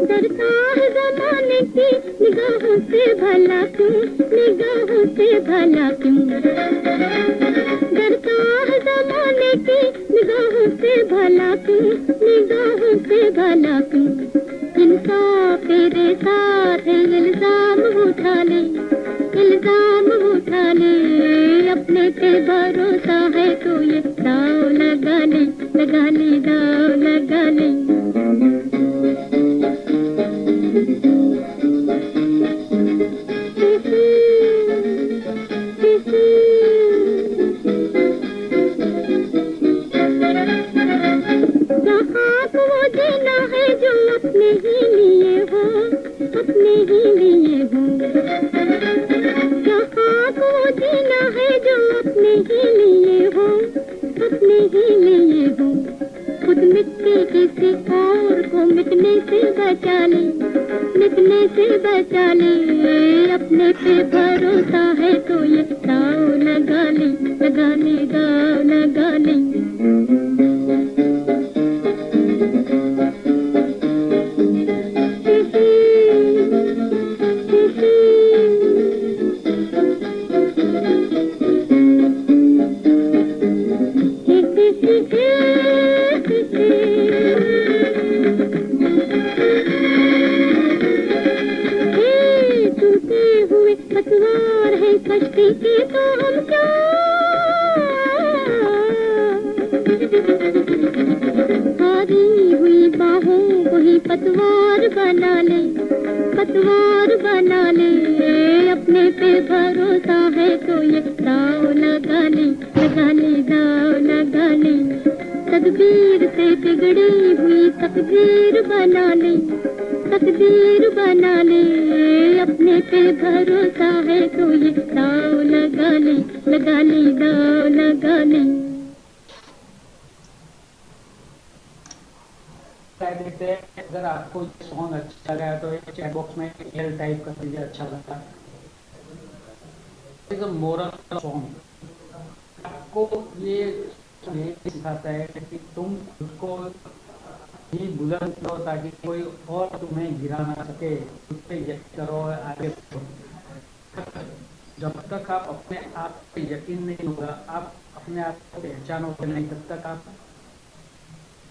डरता है जमाने की निगाहों से भला क्यों, निगाहों से भला क्यों। डरता है जमाने की निगाहों से भला तू, निगाहों से भला तू, इंसाफ तेरे साथ है, इल्जाम उठा ले, इल्जाम उठा ले, अपने पे भरोसा है तो ये दाव लगा ले, लगा ले, दाव लगा ले। जहाँ को वो जीना है जो अपने ही लिए हो, अपने ही लिए हो, जहाँ को वो जीना है जो अपने ही लिए हो, अपने ही लिए हो, खुद मिट के किसी और को मिटने से बचा ले, मिटने से बचा ले, अपने पे भरोसा है तो ये दाव लगा ले, लगा ले, दाव लगा ले। पतवार है कश्ती के तो हम क्या, हारी हुई बाहों को ही पतवार बना ले, पतवार बना ले, अपने पे भरोसा है तो ये दाव लगा ले, लगा ले, दाव लगा ले, तकदीर से बिगड़ी हुई तकदीर बना ले, तकदीर बना ले, अपने पे भरोसा है तो ये दाव लगा ले, लगा ले, दाव लगा ले। देखते हैं, अगर आपको सॉन्ग अच्छा लगा है तो चैट बॉक्स में एल टाइप कर दीजिए, अच्छा लगा। इज अ मोरल सॉन्ग, आपको ये सिखाता है कि तुम उसको ही बुलंद करो ताकि कोई और तुम्हें गिरा ना सके, उस पर यकीन करो, आगे बढ़ो। जब तक आप अपने आप पे यकीन नहीं होगा, आप अपने आप को पहचानोगे नहीं, तब तक आप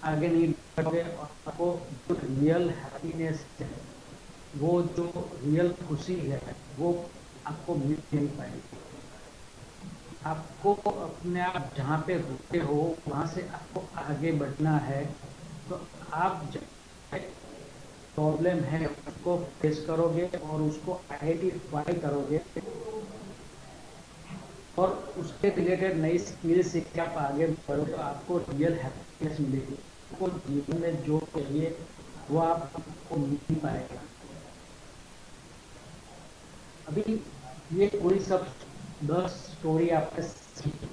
आगे नहीं बढ़ोगे और आपको जो रियल हैप्पीनेस है, वो जो रियल खुशी है, वो आपको मिल नहीं पाएगी। आपको अपने आप जहाँ पे रुके हो वहाँ से आपको आगे बढ़ना है। तो आप जब प्रॉब्लम है उसको फेस करोगे और उसको आइडेंटिफाई करोगे और उसके रिलेटेड नई स्किल सीख के आप आगे बढ़ो, तो आपको रियल हैप्पीनेस मिलेगी। आपको जीवन में जो चाहिए वो आपको मिल नहीं पाएगा। अभी ये पूरी सब 10 स्टोरी आपने सीखी,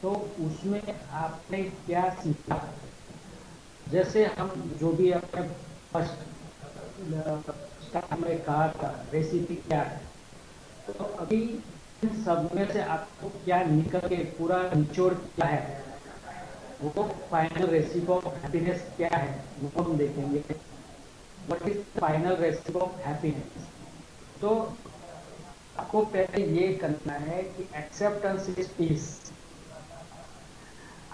तो उसमें आपने क्या सीखा? जैसे हम जो भी अपने फर्स्ट स्टार्ट में कहा था रेसिपी क्या है, तो अभी इन सब में से आपको क्या निकल के पूरा निचोड़ क्या है, वो फाइनल रेसिपी ऑफ हैप्पीनेस क्या है वो हम देखेंगे। What is final recipe of happiness? तो आपको पहले ये करना है कि एक्सेप्टेंस इज पीस।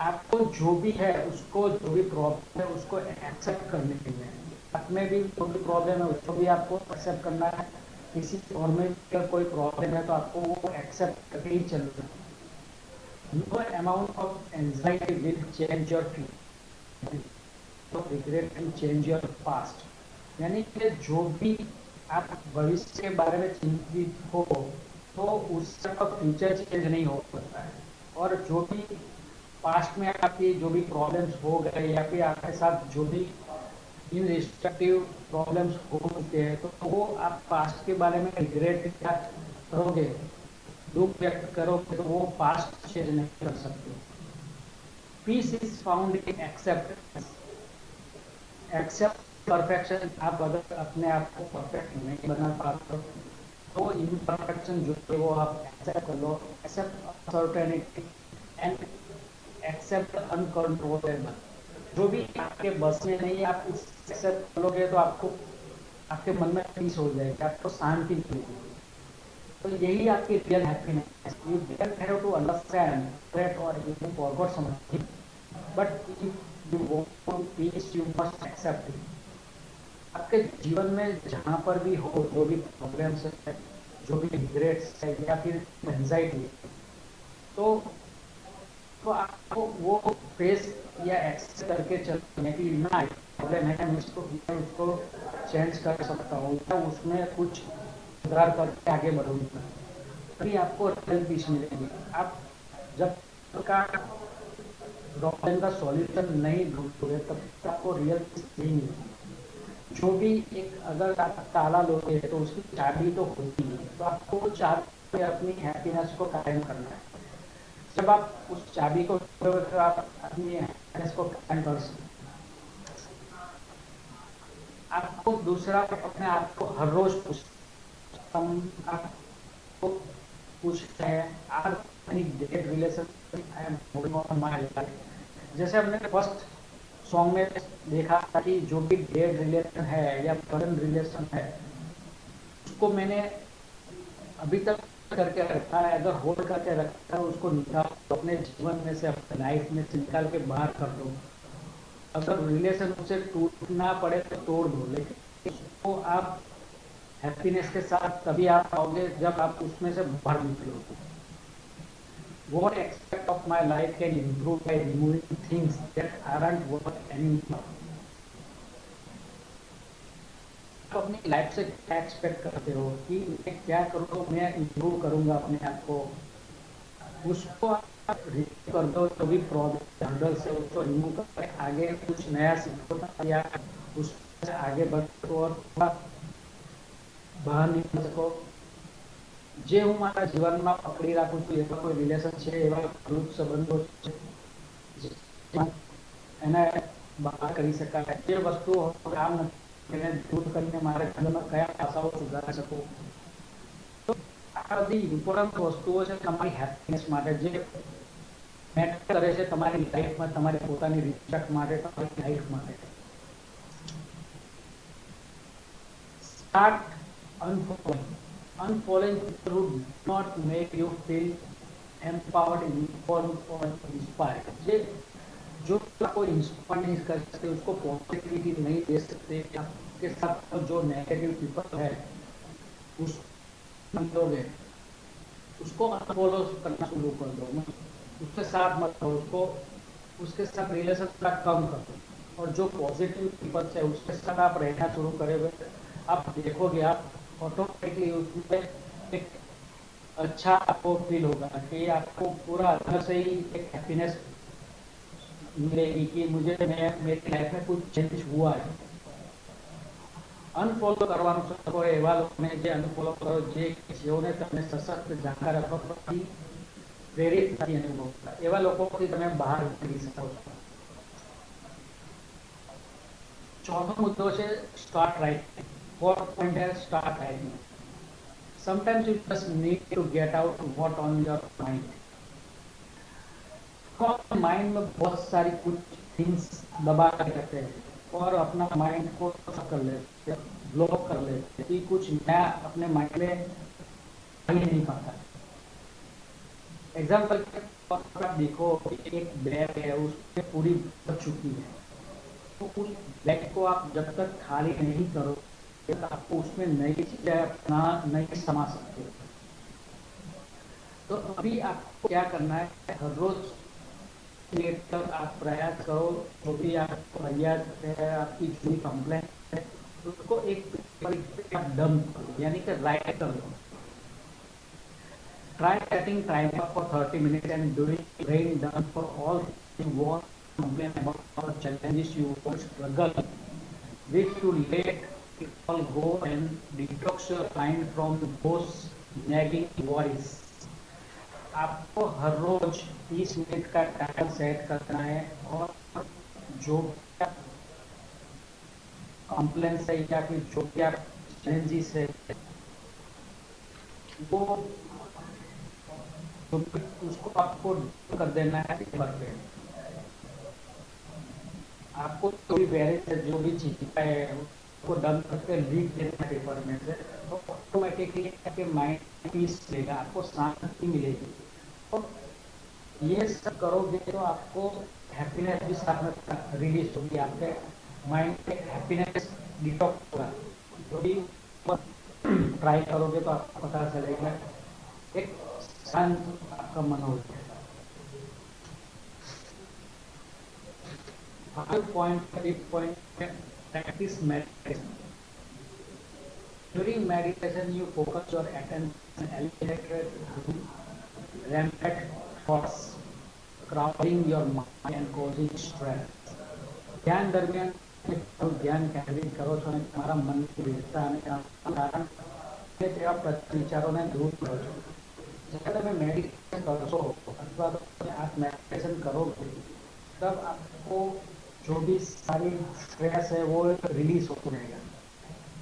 आपको जो भी है उसको, जो भी प्रॉब्लम है उसको एक्सेप्ट करने के लिए, आप में भी जो भी प्रॉब्लम है उसको भी आपको एक्सेप्ट करना है। किसी और में अगर कोई प्रॉब्लम है तो आपको वो एक्सेप्ट करके ही चलना है। No amount of anxiety will change your future, तो regret will change your past. यानी कि जो भी आप भविष्य के बारे में चिंतित हो तो उससे आपका फ्यूचर चेंज नहीं हो सकता है। और जो भी पास्ट में आपकी जो भी प्रॉब्लम्स हो गए या फिर आपके साथ जो भी इनरिस्ट्रक्टिव प्रॉब्लम्स हो चुके हैं, तो वो आप पास्ट के बारे में रिग्रेट क्या करोगे, दुख व्यक्त करोगे, तो वो पास्ट चेंज नहीं कर सकते। Peace is found in acceptance. Accept perfection. आप अगर अपने आप को परफेक्ट नहीं बना पाते तो इम्परफेक्शन जो है वो आप एक्सेप्ट कर लो। Accept certainty and accept uncontrollable. जो भी आपके बस में नहीं है आप उस एक्सेप्ट करोगे तो आपको, आपके मन में पीस हो जाएगी, आपको शांति मिलेगी। तो यही आपकी real happiness. You have to understand that और you forgot something but if you want peace you must accept it. आपके जीवन में जहाँ पर भी हो, जो भी प्रॉब्लम्स है, जो भी रिग्रेट्स है या फिर एंजाइटी है, तो आपको वो फेस या एक्सेप्ट करके चलना है कि ना प्रॉब्लम है, मैं उसको चेंज कर सकता हूँ या उसमें कुछ सुधार करके आगे बढ़ूंगा, तभी आपको रियल पीस मिलेगी। आप जब तक का प्रॉब्लम का सॉल्यूशन नहीं ढूंढोगे तब तक आपको रियल पीस नहीं मिलेगी। जो भी एक अगर आप ताला लोगे तो उसकी चाबी तो होती है, तो आपको वो चाबी अपनी हैप्पीनेस को कायम करना है। जब आप उस चाबी को खोलोगे तो आप अपनी हैप्पीनेस को कायम कर सकते। आपको दूसरा अपने आप को हर रोज आपको पूछते हैं are any date relationship I am holding on my life. जैसे हमने फर्स्ट सॉन्ग में देखा था कि जो भी डेड रिलेशन है या करंट रिलेशन है, उसको मैंने अभी तक करके रखा है। अगर होल्ड करके रखा है उसको निकाल, अपने जीवन में से, अपने लाइफ में से निकाल के बाहर कर दो। अगर रिलेशन उसे टूटना पड़े तो तोड़ दो, लेकिन उसको आप हैप्पीनेस के साथ तभी आप पाओगे जब आप उसमें से बाहर निकलोगे। What aspect of my life can improve by removing things that aren't worth anymore? आप अपनी लाइफ से क्या एक्सपेक्ट करते हो कि मैं क्या करूँ तो मैं इम्प्रूव करूंगा अपने आप को, उसको आप रिमूव कर दो। जो भी प्रॉब्लम हर्डल से उसको रिमूव करके आगे कुछ नया सीखो या उससे आगे बढ़ो और બહાર નીકળી શકો। જે હું મારા જીવનમાં પકડી રાખું છું એવા કોઈ રિલેશન છે, એવા ગ્રુપ સંબંધો છે એને બહાર કરી શકાય। જે વસ્તુઓ કામ નથી એને દૂર કરીને મારા જીવનમાં કયા પાસાઓ સુધારી શકું। તો આ બધી ઇમ્પોર્ટન્ટ વસ્તુઓ છે તમારી હેપીનેસ માટે, જે મેટર કરે છે તમારી લાઈફમાં, તમારી પોતાની રિસ્પેક્ટ માટે, તમારી લાઈફ માટે। Start unfollowing. Unfollowing people who do not make you feel empowered, informed or inspired। जो आपको इंस्पायर नहीं कर सकते, उसको पॉजिटिविटी नहीं दे सकते, आपके साथ जो नेगेटिव पीपल है उस लोग हैं, उसको अनफॉलो करना शुरू कर दो। उसके साथ मत रहो, उसको उसके साथ रिलेशन थोड़ा कम कर दो, और जो पॉजिटिव पीपल है उसके साथ आप रहना शुरू करोगे, आप देखोगे आप ऑटोमेटिकली उसमें एक अच्छा आपको फील होगा कि आपको पूरा अंदर से ही एक हैप्पीनेस मिलेगी कि मुझे मेरी लाइफ में कुछ चेंज हुआ है। अनफॉलो करવાનું શકો એવા લોકોને જે અનફોલો કરો, જેઓને તમને સશક્ત જાણકાર અથવા પ્રેરિત નથી અનુભવતા, એવા લોકોથી તમે બહાર નીકળી શકો છો। ચોથો મુદ્દો છે સ્ટાર્ટ રાઇટિંગ। फोर्थ पॉइंट है start writing. Sometimes you just need to get out what on your mind. Mind में बहुत सारी कुछ थिंग्स दबा के रखते हैं और अपना माइंड को कर लेते हैं, ब्लॉक कर लेते हैं कि कुछ नया अपने माइंड में आ ही नहीं पाता। एग्जाम्पल के तौर पर आप देखो एक बैग है, उसमें पूरी भर चुकी है, तो उस बैग को आप जब तक खाली नहीं करो आपको उसमें नई चीजें अपना नहीं समा सकते। तो अभी आपको क्या करना है, हर रोज लेकर आप प्रयास करो, जो भी आपको फरियाद है, आपकी जो भी कंप्लेंट है, उसको एक डंप करो, यानी कि राइट कर लो। Try setting timer for 30 minutes and doing brain dump for all you want complain about और challenges you want struggle with to let all go and detox your mind from those nagging worries। आपको हर रोज 30 minute का time set करना है और जो complaints है या फिर जो क्या चैलेंजेस है वो उसको आपको कर देना है पेपर पे। आपको जो भी वेरियस है, जो भी चीज है को डन करके लिख देना पेपर में से, तो ऑटोमेटिकली आपके माइंड पीस लेगा, आपको शांति मिलेगी। और ये सब करोगे तो आपको हैप्पीनेस भी साथ में रिलीज होगी, आपके माइंड पे हैप्पीनेस डिटॉक्स होगा। जो भी ट्राई करोगे तो आपको पता चलेगा, एक शांत आपका मन हो जाएगा। 5.8 practice meditation. During meditation, you focus your attention on elevated rampant thoughts, crowding your mind and causing stress. ધ્યાન દરમિયાન ધ્યાન કેન્દ્રિત કરો છો અને તમારા મનની વિરતા અને કારણ કે તેવા વિચારોને દૂર કરો છો। જ્યારે તમે મેડિટેશન કરશો અથવા તો તમે आप मेडिटेशन करोगे तब आपको जो भी सारी स्ट्रेस है वो रिलीज हो जाएगा,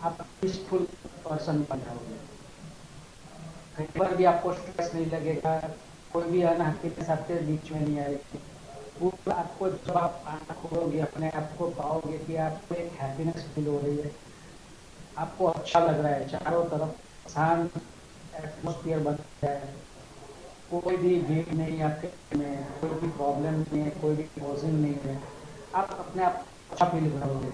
आप पीसफुल पर्सन बन जाओगे। कहीं पर भी आपको स्ट्रेस नहीं लगेगा, कोई भी अनहैप्पीनेस आपके बीच में नहीं आएगी। वो आपको जब आप आँख खोलोगे अपने आप को पाओगे कि आपको एक हैप्पीनेस फील हो रही है, आपको अच्छा लग रहा है, चारों तरफ शांत एटमोस्फियर बन गया है, कोई भी भीड़ नहीं है आपके में, कोई भी प्रॉब्लम नहीं है, कोई भी पॉजिंग नहीं है, आप अपने आप अच्छा फील करोगे।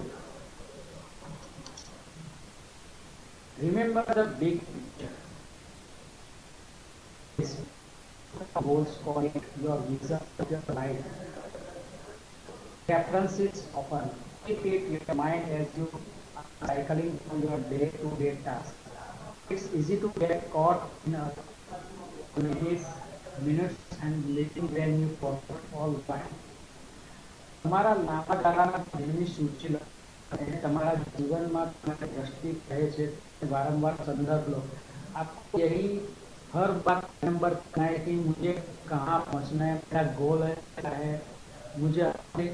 Remember the big picture, goals for it, your vision, your life. Preferences often keep your mind as you are cycling through your day-to-day tasks. It's easy to get caught in a minutes and living when you forget all the time. તમારા લાંબા ગાળાના ધ્યેયની સૂચિ લો અને તમારા જીવનમાં તમારી દ્રષ્ટિ કહે છે વારંવાર સંદર્भ लो। आपको यही हर बार रिमेंबर करना है कि मुझे कहाँ पहुँचना है, मेरा गोल है क्या है, मुझे अपने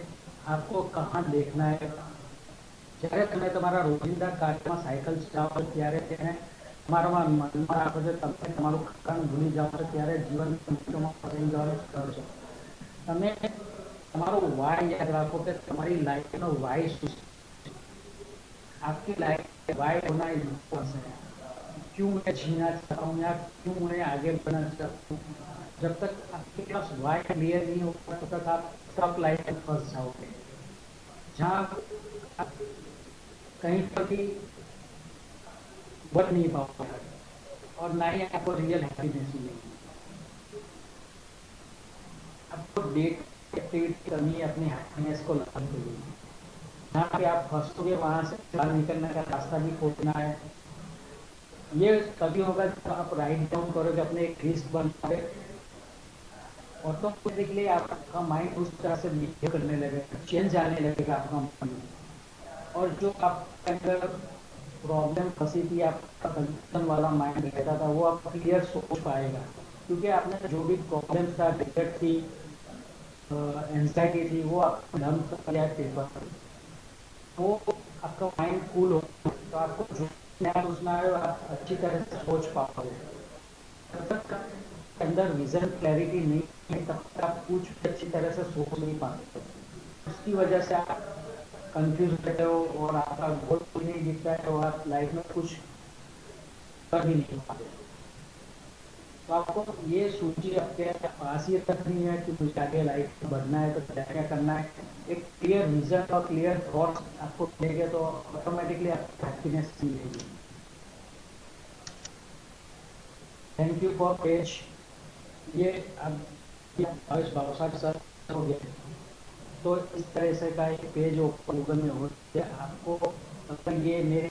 आपको कहाँ देखना है। જ્યારે તમે તમારા રોજિંદા કાર્યમાં સાયકલ ચલાવો ત્યારે તેને તમારા મનમાં રાખો છો, તમે તમારું કારણ ભૂલી જાઓ છો, ત્યારે જીવન મુશ્કેલીમાં ફસાઈ જવાનું કરો છો। તમે તમારો વાય याद रखो कि तुम्हारी लाइफ नो वाय શું છે। आपकी लाइफ वाय होना इम्पोर्टेंट है, क्यों मैं जीना चाहता हूँ या क्यों मैं आगे बढ़ना चाहता हूँ। जब तक आपके पास वाय क्लियर नहीं होगा तब तक आप स्टॉप लाइफ में फंस जाओगे, जहाँ आप कहीं पर भी बढ़ नहीं पाओगे और ना ही आपको रियल हैप्पीनेस मिलेगी। आपको डेट एक्टिविटी करनी है अपनी हैप्पीनेस को लाने के लिए। जहाँ पे आप फंसोगे वहां से बाहर निकलने का रास्ता भी खोजना है। ये तभी होगा जब आप राइट डाउन करोगे, अपने एक लिस्ट बनाओगे, ऑटोमेटिकली आपका माइंड उस तरह से बिहेव करने लगेगा, चेंज आने लगेगा आपका माइंड। और जो आपके अंदर प्रॉब्लम फंसी थी, आपका कंफ्यूजन वाला माइंड रहता था, वो आप क्लियर सोच पाएगा, क्योंकि आपने जो भी प्रॉब्लम था, दिक्कत थी, एंजाइटी थी, वो आपको ढंग से किया पेपर, वो आपका माइंड कूल हो तो आपको जो नया सोचना है आप अच्छी तरह से सोच पाओगे। जब तक अंदर विजन क्लैरिटी नहीं है तब तक आप कुछ अच्छी तरह से सोच नहीं पाते, उसकी वजह से आप कंफ्यूज रहते हो और आपका गोल भी नहीं दिखता है और आप लाइफ में कुछ कर भी नहीं पाते। तो आपको ये सूची आपके पास ही रखनी है कि मुझे आगे लाइफ में बढ़ना है तो क्या क्या करना है। एक क्लियर विजन और क्लियर थॉट्स आपको मिलेंगे तो ऑटोमेटिकली आपको हैप्पीनेस मिलेगी। Thank you for page. ये अब भावसार सर हो गया तो इस तरह से का एक पेज ओपन गूगल में हो गया। आपको अगर ये मेरे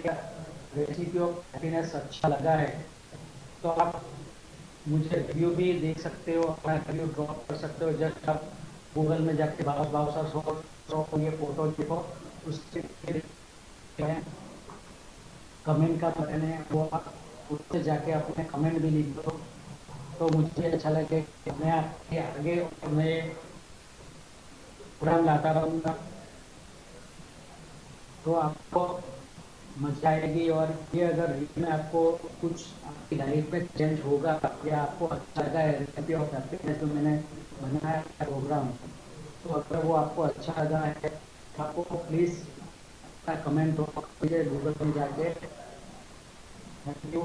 रेसिपी ऑफ हैप्पीनेस अच्छा लगा है तो आप मुझे रिव्यू भी दे सकते हो, अपना रिव्यू ड्रॉप कर सकते हो। जस्ट आप गूगल में जाके भावसार सर ये फोटो देखो, उससे कमेंट का बटन है वो आप उससे जाके अपने कमेंट भी लिख दो तो मुझे अच्छा लगे कि मैं आपके आगे मैं प्रोग्राम लाता रहूँगा, तो आपको मजा आएगी। और ये अगर में आपको कुछ आपकी लाइफ में चेंज होगा या आपको अच्छा लगा है रेसिपी ऑफ हैप्पीनेस जो मैंने बनाया है प्रोग्राम, तो अगर वो आपको अच्छा लगा है तो आपको प्लीज़ कमेंट कीजिए गूगल में जाके। Thank you.